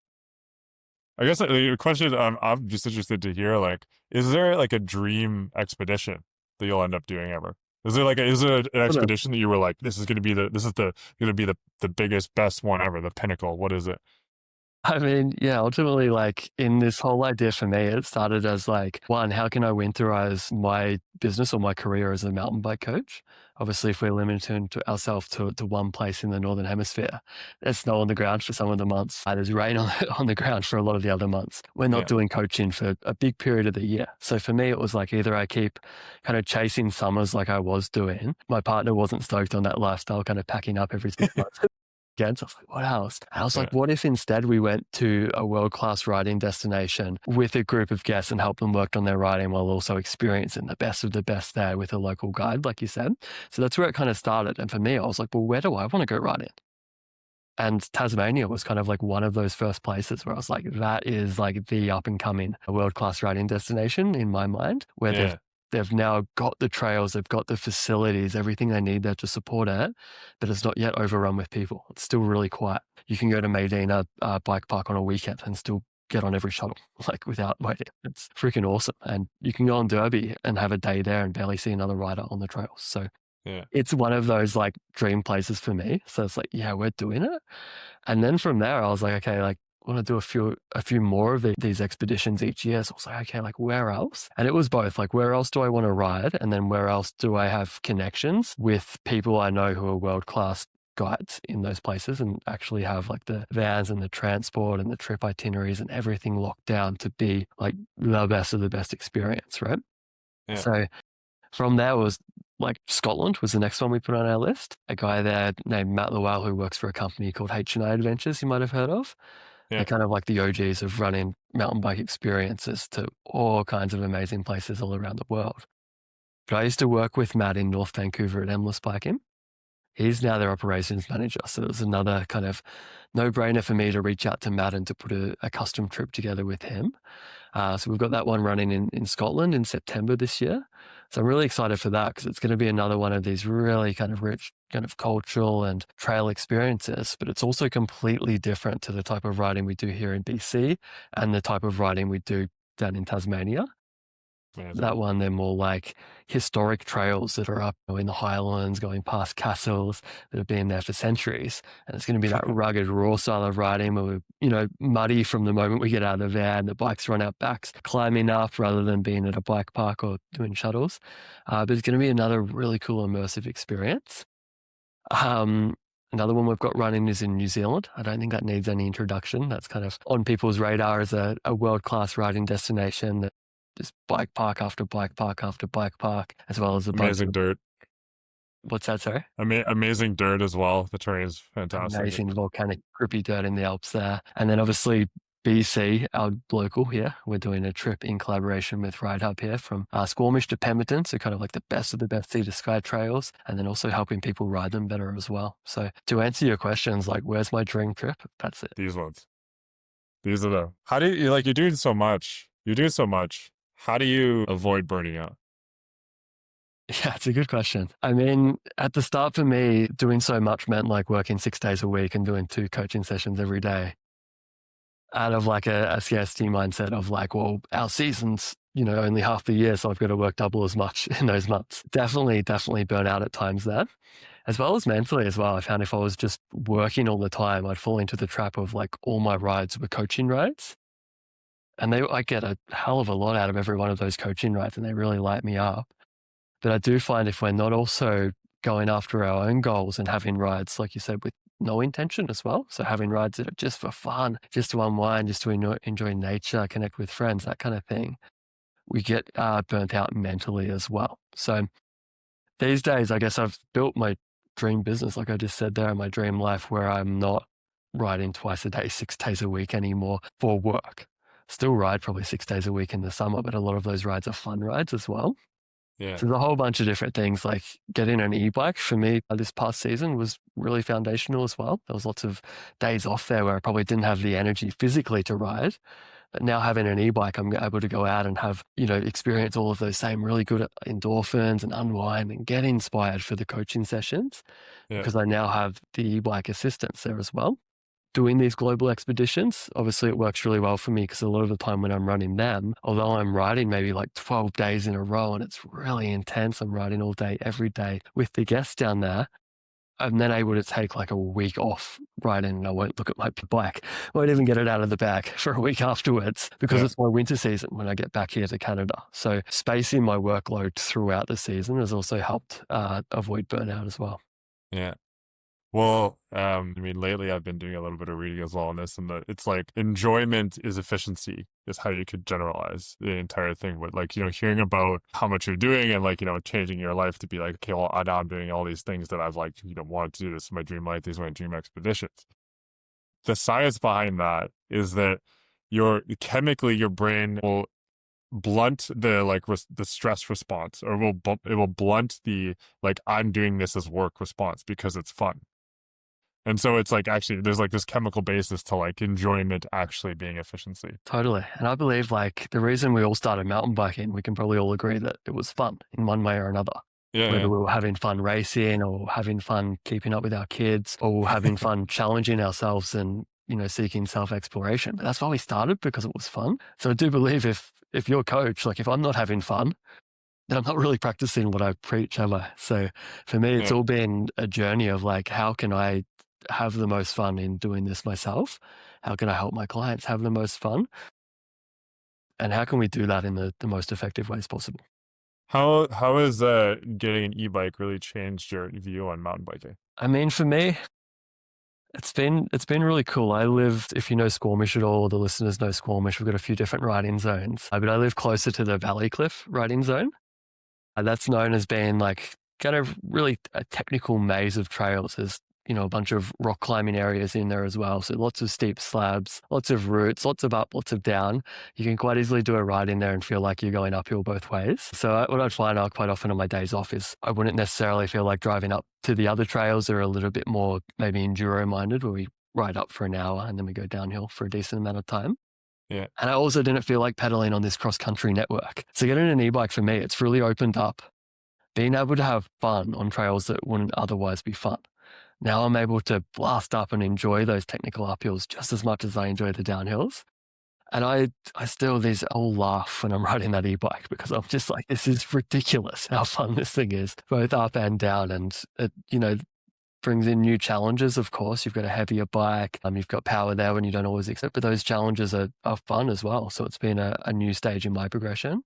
S1: I guess the question is, I'm just interested to hear, like, is there like a dream expedition that you'll end up doing ever? Is there an expedition that you were like, this is going to be the biggest, best one ever, the pinnacle? What is it?
S2: I mean, yeah, ultimately, like in this whole idea for me, it started as like, one, how can I winterize my business or my career as a mountain bike coach? Obviously, if we're limiting ourselves to one place in the Northern Hemisphere, there's snow on the ground for some of the months. There's rain on the ground for a lot of the other months. We're not doing coaching for a big period of the year. So for me, it was like either I keep kind of chasing summers like I was doing. My partner wasn't stoked on that lifestyle, kind of packing up every 6 months. Again. So I was like, what else? And I was like, what if instead we went to a world-class riding destination with a group of guests and helped them work on their riding while also experiencing the best of the best there with a local guide, like you said. So that's where it kind of started. And for me, I was like, well, where do I want to go riding? And Tasmania was kind of like one of those first places where I was like, that is like the up and coming world-class riding destination in my mind, where they've now got the trails, they've got the facilities, everything they need there to support it, but it's not yet overrun with people. It's still really quiet. You can go to Medina Bike Park on a weekend and still get on every shuttle, like without waiting. It's freaking awesome. And you can go on Derby and have a day there and barely see another rider on the trails. So it's one of those like dream places for me. So it's like, yeah, we're doing it. And then from there, I was like, okay, like, want to do a few more of these expeditions each year. So I was like, okay, like where else? And it was both like, where else do I want to ride? And then where else do I have connections with people I know who are world-class guides in those places and actually have like the vans and the transport and the trip itineraries and everything locked down to be like the best of the best experience, right? So from there was like Scotland was the next one we put on our list. A guy there named Matt Lowell who works for a company called H&I Adventures you might have heard of. They're kind of like the OGs of running mountain bike experiences to all kinds of amazing places all around the world. But I used to work with Matt in North Vancouver at Endless Biking. He's now their operations manager. So it was another kind of no-brainer for me to reach out to Matt and to put a custom trip together with him. So we've got that one running in Scotland in September this year. So I'm really excited for that because it's going to be another one of these really kind of rich kind of cultural and trail experiences, but it's also completely different to the type of riding we do here in BC and the type of riding we do down in Tasmania.
S1: Amazing.
S2: That one, they're more like historic trails that are up in the highlands, going past castles that have been there for centuries. And it's going to be that rugged, raw style of riding where we're, muddy from the moment we get out of the van, the bikes run our backs, climbing up rather than being at a bike park or doing shuttles. But it's going to be another really cool immersive experience. Another one we've got running is in New Zealand. I don't think that needs any introduction. That's kind of on people's radar as a world-class riding destination that just bike park after bike park after bike park, as well as a bunch
S1: Amazing
S2: of...
S1: dirt.
S2: What's that, sorry?
S1: Amazing dirt as well. The terrain is fantastic.
S2: Amazing volcanic grippy dirt in the Alps there. And then obviously BC, our local here, we're doing a trip in collaboration with Ride Hub here from Squamish to Pemberton, so kind of like the best of the best sea to sky trails, and then also helping people ride them better as well. So to answer your questions, like where's my dream trip? That's it.
S1: These ones. These are the... How do you, like, you're doing so much. How do you avoid burning out?
S2: Yeah, it's a good question. I mean, at the start for me, doing so much meant like working 6 days a week and doing 2 coaching sessions every day, out of like a scarcity mindset of like, well, our season's, only half the year, so I've got to work double as much in those months. Definitely burn out at times there, as well as mentally as well. I found if I was just working all the time, I'd fall into the trap of like all my rides were coaching rides. And I get a hell of a lot out of every one of those coaching rides, and they really light me up. But I do find if we're not also going after our own goals and having rides, like you said, with no intention as well. So having rides that are just for fun, just to unwind, just to enjoy nature, connect with friends, that kind of thing, we get burnt out mentally as well. So these days, I guess I've built my dream business, like I just said there, in my dream life, where I'm not riding twice a day, 6 days a week anymore for work. Still ride probably 6 days a week in the summer, but a lot of those rides are fun rides as well.
S1: Yeah.
S2: So there's a whole bunch of different things, like getting an e-bike for me this past season was really foundational as well. There was lots of days off there where I probably didn't have the energy physically to ride. But now having an e-bike, I'm able to go out and have, experience all of those same really good endorphins and unwind and get inspired for the coaching sessions, because I now have the e-bike assistance there as well. Doing these global expeditions, obviously it works really well for me because a lot of the time when I'm running them, although I'm riding maybe like 12 days in a row and it's really intense, I'm riding all day, every day with the guests down there, I'm then able to take like a week off riding, and I won't look at my bike, won't even get it out of the bag for a week afterwards, because it's my winter season when I get back here to Canada. So spacing my workload throughout the season has also helped avoid burnout as well.
S1: Yeah. Well, lately I've been doing a little bit of reading as well on this, and it's like enjoyment is efficiency is how you could generalize the entire thing. But like, hearing about how much you're doing and like, changing your life to be like, okay, well, now I'm doing all these things that I've like, wanted to do. This is my dream life. These are my dream expeditions. The science behind that is that chemically your brain will blunt the the stress response, or it will blunt the like, I'm doing this as work response because it's fun. And so it's like, actually, there's like this chemical basis to like enjoyment actually being efficiency.
S2: Totally. And I believe like the reason we all started mountain biking, we can probably all agree that it was fun in one way or another. Whether we were having fun racing or having fun keeping up with our kids or having fun challenging ourselves and, seeking self-exploration. But that's why we started, because it was fun. So I do believe if you're a coach, like if I'm not having fun, then I'm not really practicing what I preach, am I? So for me, it's all been a journey of like, how can I have the most fun in doing this myself? How can I help my clients have the most fun? And how can we do that in the most effective ways possible?
S1: How has getting an e-bike really changed your view on mountain biking?
S2: I mean, for me, it's been really cool. I live, if you know Squamish at all, the listeners know Squamish, we've got a few different riding zones, but I live closer to the Valley Cliff riding zone. That's known as being like kind of really a technical maze of trails. There's, a bunch of rock climbing areas in there as well. So lots of steep slabs, lots of routes, lots of up, lots of down. You can quite easily do a ride in there and feel like you're going uphill both ways. So what I'd find out quite often on my days off is I wouldn't necessarily feel like driving up to the other trails that are a little bit more maybe enduro minded, where we ride up for an hour and then we go downhill for a decent amount of time.
S1: Yeah.
S2: And I also didn't feel like pedaling on this cross-country network. So getting an e-bike for me, it's really opened up being able to have fun on trails that wouldn't otherwise be fun. Now I'm able to blast up and enjoy those technical uphills just as much as I enjoy the downhills. And I still, these all laugh when I'm riding that e-bike because I'm just like, this is ridiculous how fun this thing is, both up and down. And it, brings in new challenges, of course. You've got a heavier bike. You've got power there when you don't always expect, but those challenges are fun as well. So it's been a new stage in my progression.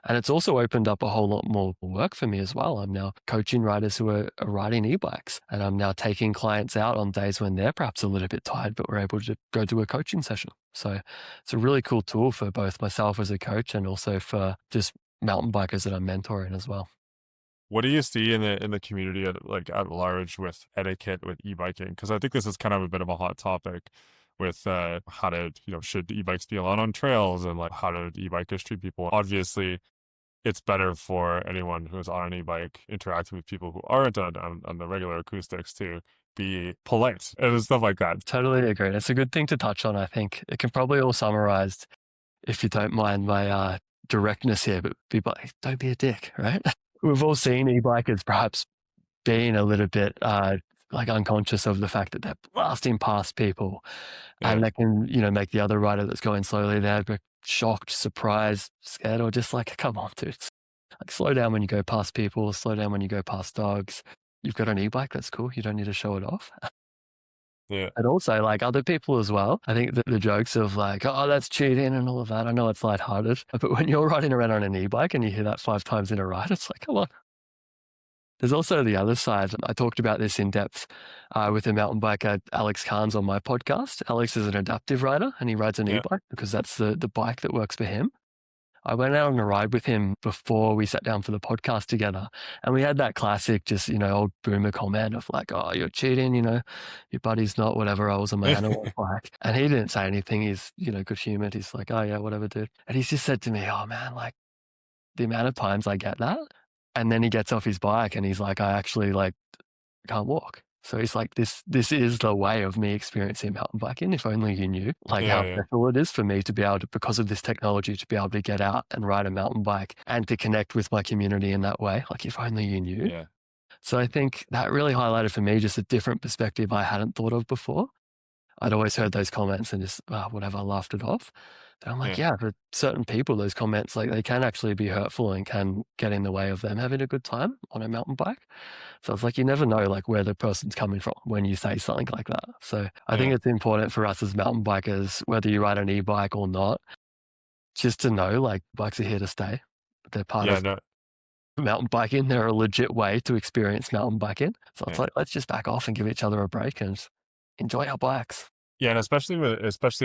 S2: And it's also opened up a whole lot more work for me as well. I'm now coaching riders who are riding e-bikes, and I'm now taking clients out on days when they're perhaps a little bit tired, but we're able to go do a coaching session. So it's a really cool tool for both myself as a coach and also for just mountain bikers that I'm mentoring as well.
S1: What do you see in the community at large with etiquette with e-biking? Because I think this is kind of a bit of a hot topic with how to, should e-bikes be allowed on trails, and like how do e-bikers treat people? Obviously, it's better for anyone who's on an e-bike interacting with people who aren't on the regular acoustics to be polite and stuff like that.
S2: Totally agree. It's a good thing to touch on. I think it can probably all summarized, if you don't mind my directness here, but don't be a dick, right? We've all seen e-bikers perhaps being a little bit like unconscious of the fact that they're blasting past people, and that can, make the other rider that's going slowly there be shocked, surprised, scared, or just like, come on, dude. Like, slow down when you go past people, slow down when you go past dogs. You've got an e-bike, that's cool. You don't need to show it off.
S1: Yeah.
S2: And also, like, other people as well. I think that the jokes of like, oh, that's cheating and all of that, I know it's lighthearted, but when you're riding around on an e-bike and you hear that 5 times in a ride, it's like, come on. There's also the other side. I talked about this in depth with a mountain biker, Alex Carnes, on my podcast. Alex is an adaptive rider and he rides an e-bike because that's the bike that works for him. I went out on a ride with him before we sat down for the podcast together, and we had that classic, just, old boomer comment of like, oh, you're cheating, your buddy's not, whatever. I was on my analog bike. And he didn't say anything. He's, good humored. He's like, oh yeah, whatever, dude. And he's just said to me, oh man, like the amount of times I get that. And then he gets off his bike and he's like, I actually like can't walk. So he's like, this is the way of me experiencing mountain biking. If only you knew how special it is for me to be able to, because of this technology, to be able to get out and ride a mountain bike and to connect with my community in that way. Like, if only you knew.
S1: Yeah.
S2: So I think that really highlighted for me just a different perspective I hadn't thought of before. I'd always heard those comments and just, whatever, laughed it off. But I'm like, for certain people, those comments, like, they can actually be hurtful and can get in the way of them having a good time on a mountain bike. So it's like, you never know like where the person's coming from when you say something like that. So I think it's important for us as mountain bikers, whether you ride an e-bike or not, just to know like bikes are here to stay. They're part of mountain biking. They're a legit way to experience mountain biking. So it's like, let's just back off and give each other a break and enjoy our bikes.
S1: Yeah, and especially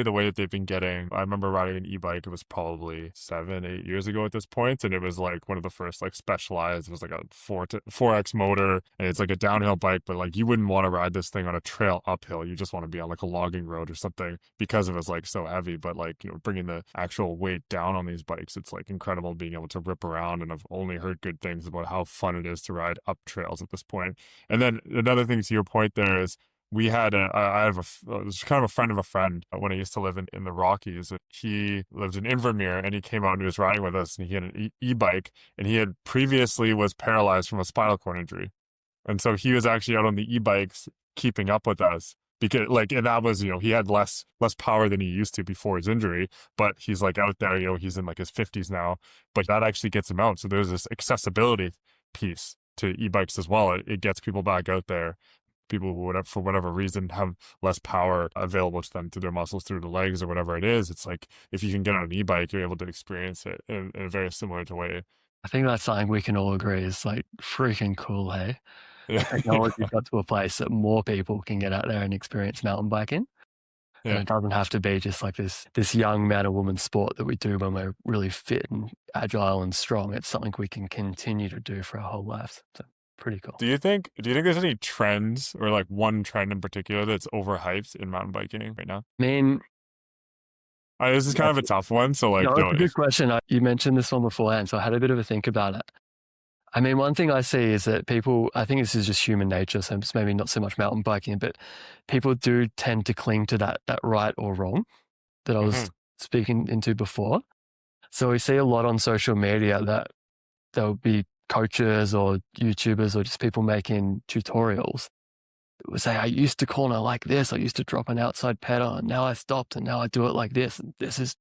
S1: the way that they've been getting. I remember riding an e-bike. It was probably 7-8 years ago at this point, and it was like one of the first like specialized. It was like a 4X motor, and it's like a downhill bike. But like, you wouldn't want to ride this thing on a trail uphill. You just want to be on like a logging road or something because it was like so heavy. But like, bringing the actual weight down on these bikes, it's like incredible being able to rip around. And I've only heard good things about how fun it is to ride up trails at this point. And then another thing to your point there is, we had it was kind of a friend of a friend when I used to live in the Rockies. He lived in Invermere, and he came out and he was riding with us, and he had an e-bike, and he had previously was paralyzed from a spinal cord injury. And so he was actually out on the e-bikes keeping up with us because and that was, he had less power than he used to before his injury, but he's like out there, he's in like his 50s now, but that actually gets him out. So there's this accessibility piece to e-bikes as well. It gets people back out there. People who, for whatever reason, have less power available to them through their muscles, through the legs or whatever it is. It's like, if you can get on an e-bike, you're able to experience it in a very similar way.
S2: I think that's something we can all agree is like freaking cool, hey? Technology got to a place that more people can get out there and experience mountain biking. And it doesn't have to be just like this young man or woman sport that we do when we're really fit and agile and strong. It's something we can continue to do for our whole lives. So pretty cool.
S1: Do you think there's any trends or like one trend in particular that's overhyped in mountain biking right now?
S2: I mean,
S1: this is kind of a tough one. So like,
S2: it's a good question. You mentioned this one beforehand, so I had a bit of a think about it. I mean, one thing I see is that people, I think this is just human nature, so it's maybe not so much mountain biking, but people do tend to cling to that right or wrong that I was speaking into before. So we see a lot on social media that there'll be coaches or YouTubers or just people making tutorials that will say, I used to corner like this, I used to drop an outside pedal, and now I stopped, and now I do it like this, and this is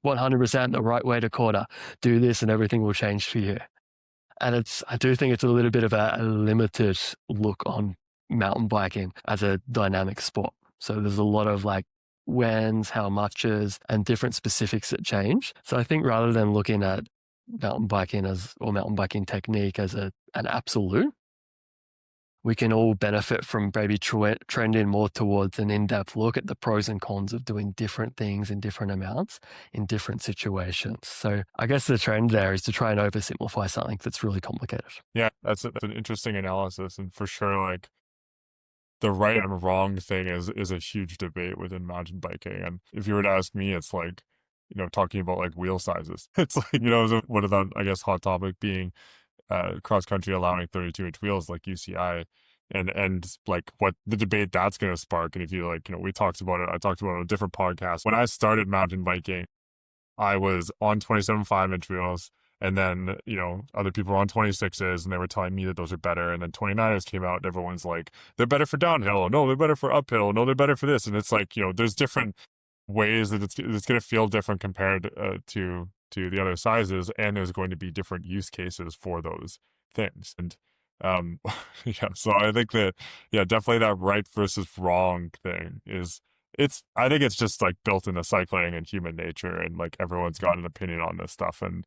S2: 100% the right way to quarter. Do this and everything will change for you. And I do think it's a little bit of a limited look on mountain biking as a dynamic sport. So there's a lot of like whens, how muches, and different specifics that change. So I think rather than looking at mountain biking or mountain biking technique as an absolute, we can all benefit from maybe trending more towards an in-depth look at the pros and cons of doing different things in different amounts in different situations. So I guess the trend there is to try and oversimplify something that's really complicated.
S1: Yeah, that's an interesting analysis. And for sure, like the right and wrong thing is a huge debate within mountain biking. And if you were to ask me, it's like, talking about like wheel sizes. It's like, one of the, I guess, hot topic being cross country allowing 32-inch wheels like UCI, and like what the debate that's going to spark. And if you like, we talked about it. I talked about it on a different podcast. When I started mountain biking, I was on 27.5-inch wheels, and then other people were on 26s, and they were telling me that those are better. And then 29ers came out, and everyone's like, they're better for downhill. No, they're better for uphill. No, they're better for this. And it's like, there's different ways that it's going to feel different compared to the other sizes, and there's going to be different use cases for those things. And yeah, so I think that, yeah, definitely that right versus wrong thing I think it's just like built into cycling and human nature, and like everyone's got an opinion on this stuff. And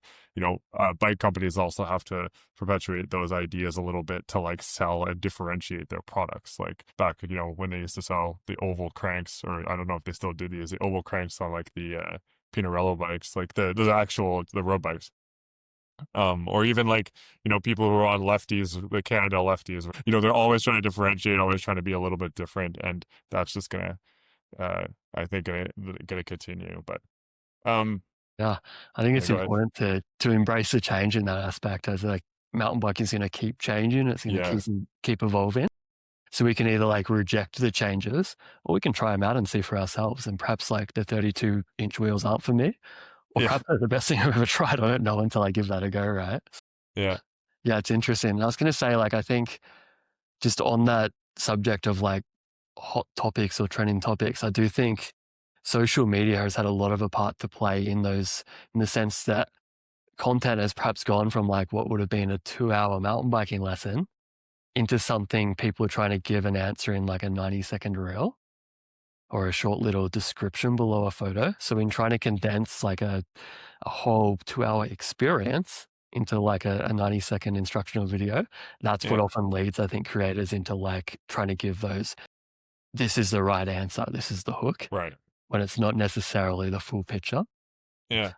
S1: bike companies also have to perpetuate those ideas a little bit to like sell and differentiate their products. Like back when they used to sell the oval cranks, or I don't know if they still do these, the oval cranks on like the Pinarello bikes, like the road bikes. Or even like, people who are on lefties, the Canada lefties, they're always trying to differentiate, always trying to be a little bit different. And that's just gonna, I think gonna continue. But,
S2: yeah, I think it's
S1: go
S2: important to embrace the change in that aspect, as like mountain biking is going to keep changing. It's going to keep evolving. So we can either like reject the changes, or we can try them out and see for ourselves. And perhaps like the 32-inch wheels aren't for me, or perhaps they're the best thing I've ever tried. I don't know until I give that a go, right?
S1: Yeah.
S2: Yeah, it's interesting. And I was going to say, like, I think just on that subject of like hot topics or trending topics, I do think social media has had a lot of a part to play in those, in the sense that content has perhaps gone from like what would have been a 2-hour mountain biking lesson into something people are trying to give an answer in like a 90-second reel or a short little description below a photo. So in trying to condense like a whole 2-hour experience into like a 90-second instructional video, that's what often leads, I think, creators into like trying to give those, this is the right answer, this is the hook,
S1: right,
S2: when it's not necessarily the full picture.
S1: Yeah.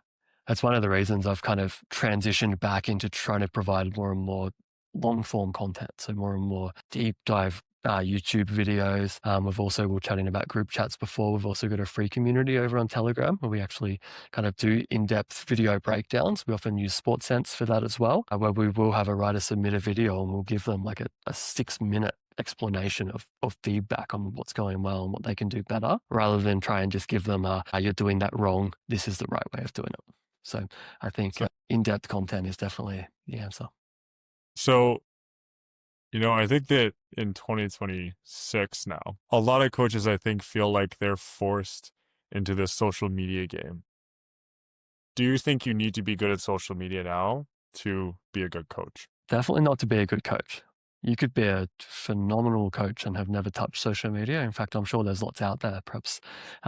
S2: That's one of the reasons I've kind of transitioned back into trying to provide more and more long form content. So more and more deep dive YouTube videos. We were chatting about group chats before. We've also got a free community over on Telegram where we actually kind of do in-depth video breakdowns. We often use Sportsense for that as well, where we will have a writer submit a video and we'll give them like a 6-minute explanation of feedback on what's going well and what they can do better, rather than try and just give them you're doing that wrong, this is the right way of doing it. So I think in-depth content is definitely the answer.
S1: So, I think that in 2026 now, a lot of coaches, I think, feel like they're forced into this social media game. Do you think you need to be good at social media now to be a good coach?
S2: Definitely not to be a good coach. You could be a phenomenal coach and have never touched social media. In fact, I'm sure there's lots out there, perhaps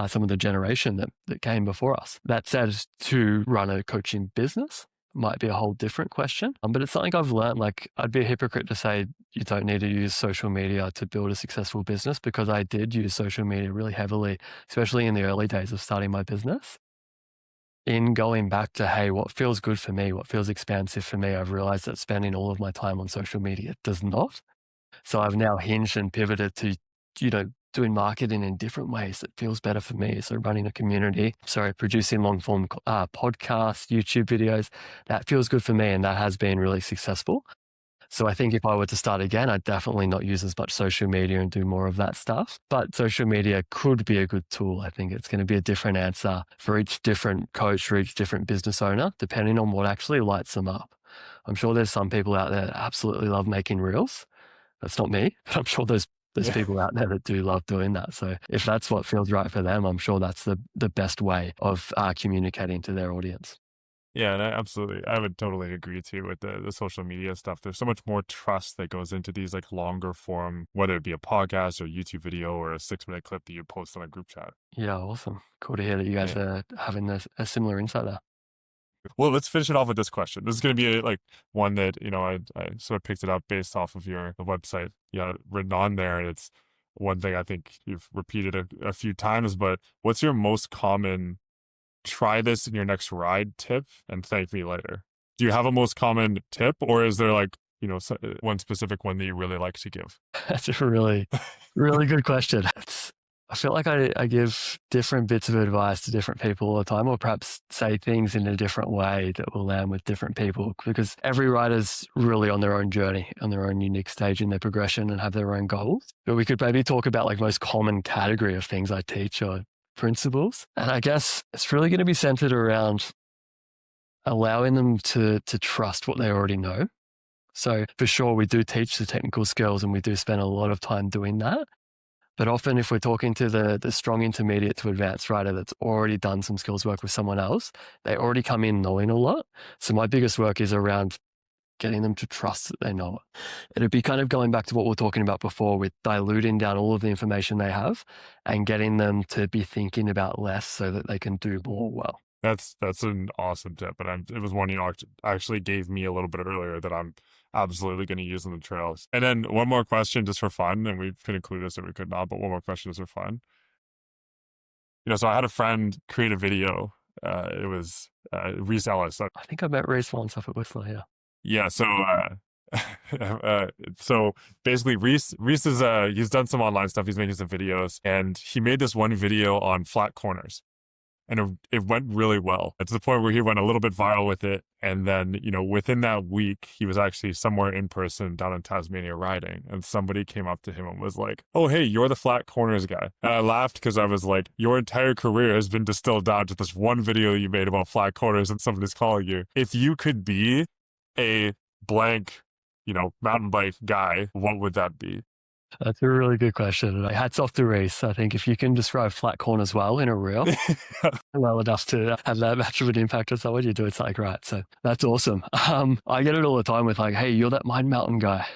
S2: some of the generation that came before us. That said, to run a coaching business might be a whole different question. But it's something I've learned. Like, I'd be a hypocrite to say you don't need to use social media to build a successful business, because I did use social media really heavily, especially in the early days of starting my business. In going back to, hey, what feels good for me, what feels expansive for me, I've realized that spending all of my time on social media does not. So I've now hinged and pivoted to, doing marketing in different ways that feels better for me. So running a community, producing long form podcasts, YouTube videos, that feels good for me. And that has been really successful. So I think if I were to start again, I'd definitely not use as much social media and do more of that stuff. But social media could be a good tool. I think it's going to be a different answer for each different coach, for each different business owner, depending on what actually lights them up. I'm sure there's some people out there that absolutely love making reels. That's not me, but I'm sure there's there's
S1: Yeah.
S2: people out there that do love doing that. So if that's what feels right for them, I'm sure that's the best way of communicating to their audience.
S1: Yeah, and I would totally agree too with the social media stuff. There's so much more trust that goes into these like longer form, whether it be a podcast or YouTube video or a 6-minute clip that you post on a group chat.
S2: Yeah, awesome. Cool to hear that you guys
S1: Yeah.
S2: are having a similar insight there.
S1: Well, let's finish it off with this question. This is going to be like one that, I sort of picked it up based off of the website. Yeah, written on there. And it's one thing I think you've repeated a few times, but what's your most common try this in your next ride tip and thank me later? Do you have a most common tip, or is there like, one specific one that you really like to give?
S2: That's a really, really good question. I feel like I give different bits of advice to different people all the time, or perhaps say things in a different way that will land with different people, because every rider's really on their own journey, on their own unique stage in their progression and have their own goals. But we could maybe talk about like most common category of things I teach or principles. And I guess it's really going to be centered around allowing them to trust what they already know. So for sure, we do teach the technical skills and we do spend a lot of time doing that. But often if we're talking to the strong intermediate to advanced rider that's already done some skills work with someone else, they already come in knowing a lot. So my biggest work is around getting them to trust that they know it. It'd be kind of going back to what we were talking about before with diluting down all of the information they have and getting them to be thinking about less so that they can do more well.
S1: That's an awesome tip, and it was one actually gave me a little bit earlier that I'm absolutely going to use on the trails. And then one more question just for fun, and we could include this or we could not, but one more question just for fun. So I had a friend create a video. It was Reese Ellis.
S2: I think I met Reese once up at Whistler, yeah.
S1: Yeah, so basically Reese is he's done some online stuff, he's making some videos, and he made this one video on flat corners. And it went really well. It's the point where he went a little bit viral with it. And then, within that week, he was actually somewhere in person down in Tasmania riding. And somebody came up to him and was like, "Oh, hey, you're the flat corners guy." And I laughed because I was like, your entire career has been distilled down to this one video you made about flat corners and somebody's calling you. If you could be a blank, mountain bike guy, what would that be?
S2: That's a really good question. Hats off to Reese. I think if you can describe flat corners well in a reel, well enough to have that much of an impact on someone, you're doing something right. So that's awesome. I get it all the time with like, hey, you're that Mind Mountain guy.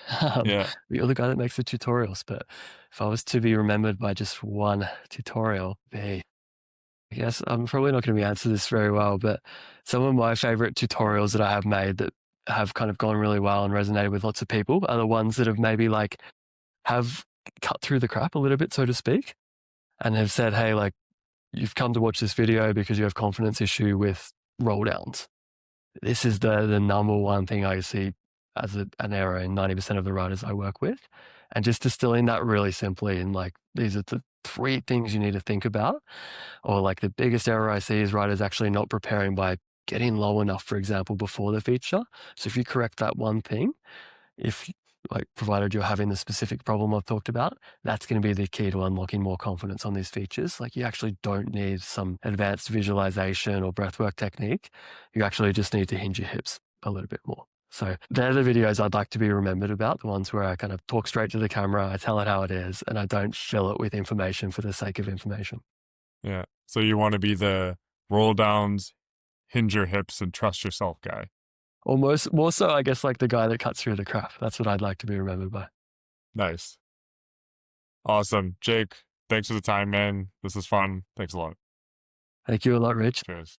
S1: Yeah.
S2: You're the guy that makes the tutorials. But if I was to be remembered by just one tutorial, I guess I'm probably not going to be answered this very well, but some of my favorite tutorials that I have made that have kind of gone really well and resonated with lots of people are the ones that have maybe like have cut through the crap a little bit, so to speak, and have said, hey, like, you've come to watch this video because you have confidence issue with roll downs. This is the number one thing I see as an error in 90% of the riders I work with. And just distilling that really simply and like, these are the 3 things you need to think about. Or like the biggest error I see is riders actually not preparing by getting low enough, for example, before the feature. So if you correct that one thing, provided you're having the specific problem I've talked about, that's going to be the key to unlocking more confidence on these features. Like you actually don't need some advanced visualization or breathwork technique. You actually just need to hinge your hips a little bit more. So they're the videos I'd like to be remembered about, the ones where I kind of talk straight to the camera, I tell it how it is, and I don't fill it with information for the sake of information.
S1: Yeah. So you want to be the roll downs, hinge your hips, and trust yourself guy.
S2: Or more so, I guess, like the guy that cuts through the crap. That's what I'd like to be remembered by.
S1: Nice. Awesome. Jake, thanks for the time, man. This is fun. Thanks a lot.
S2: Thank you a lot, Rich.
S1: Cheers.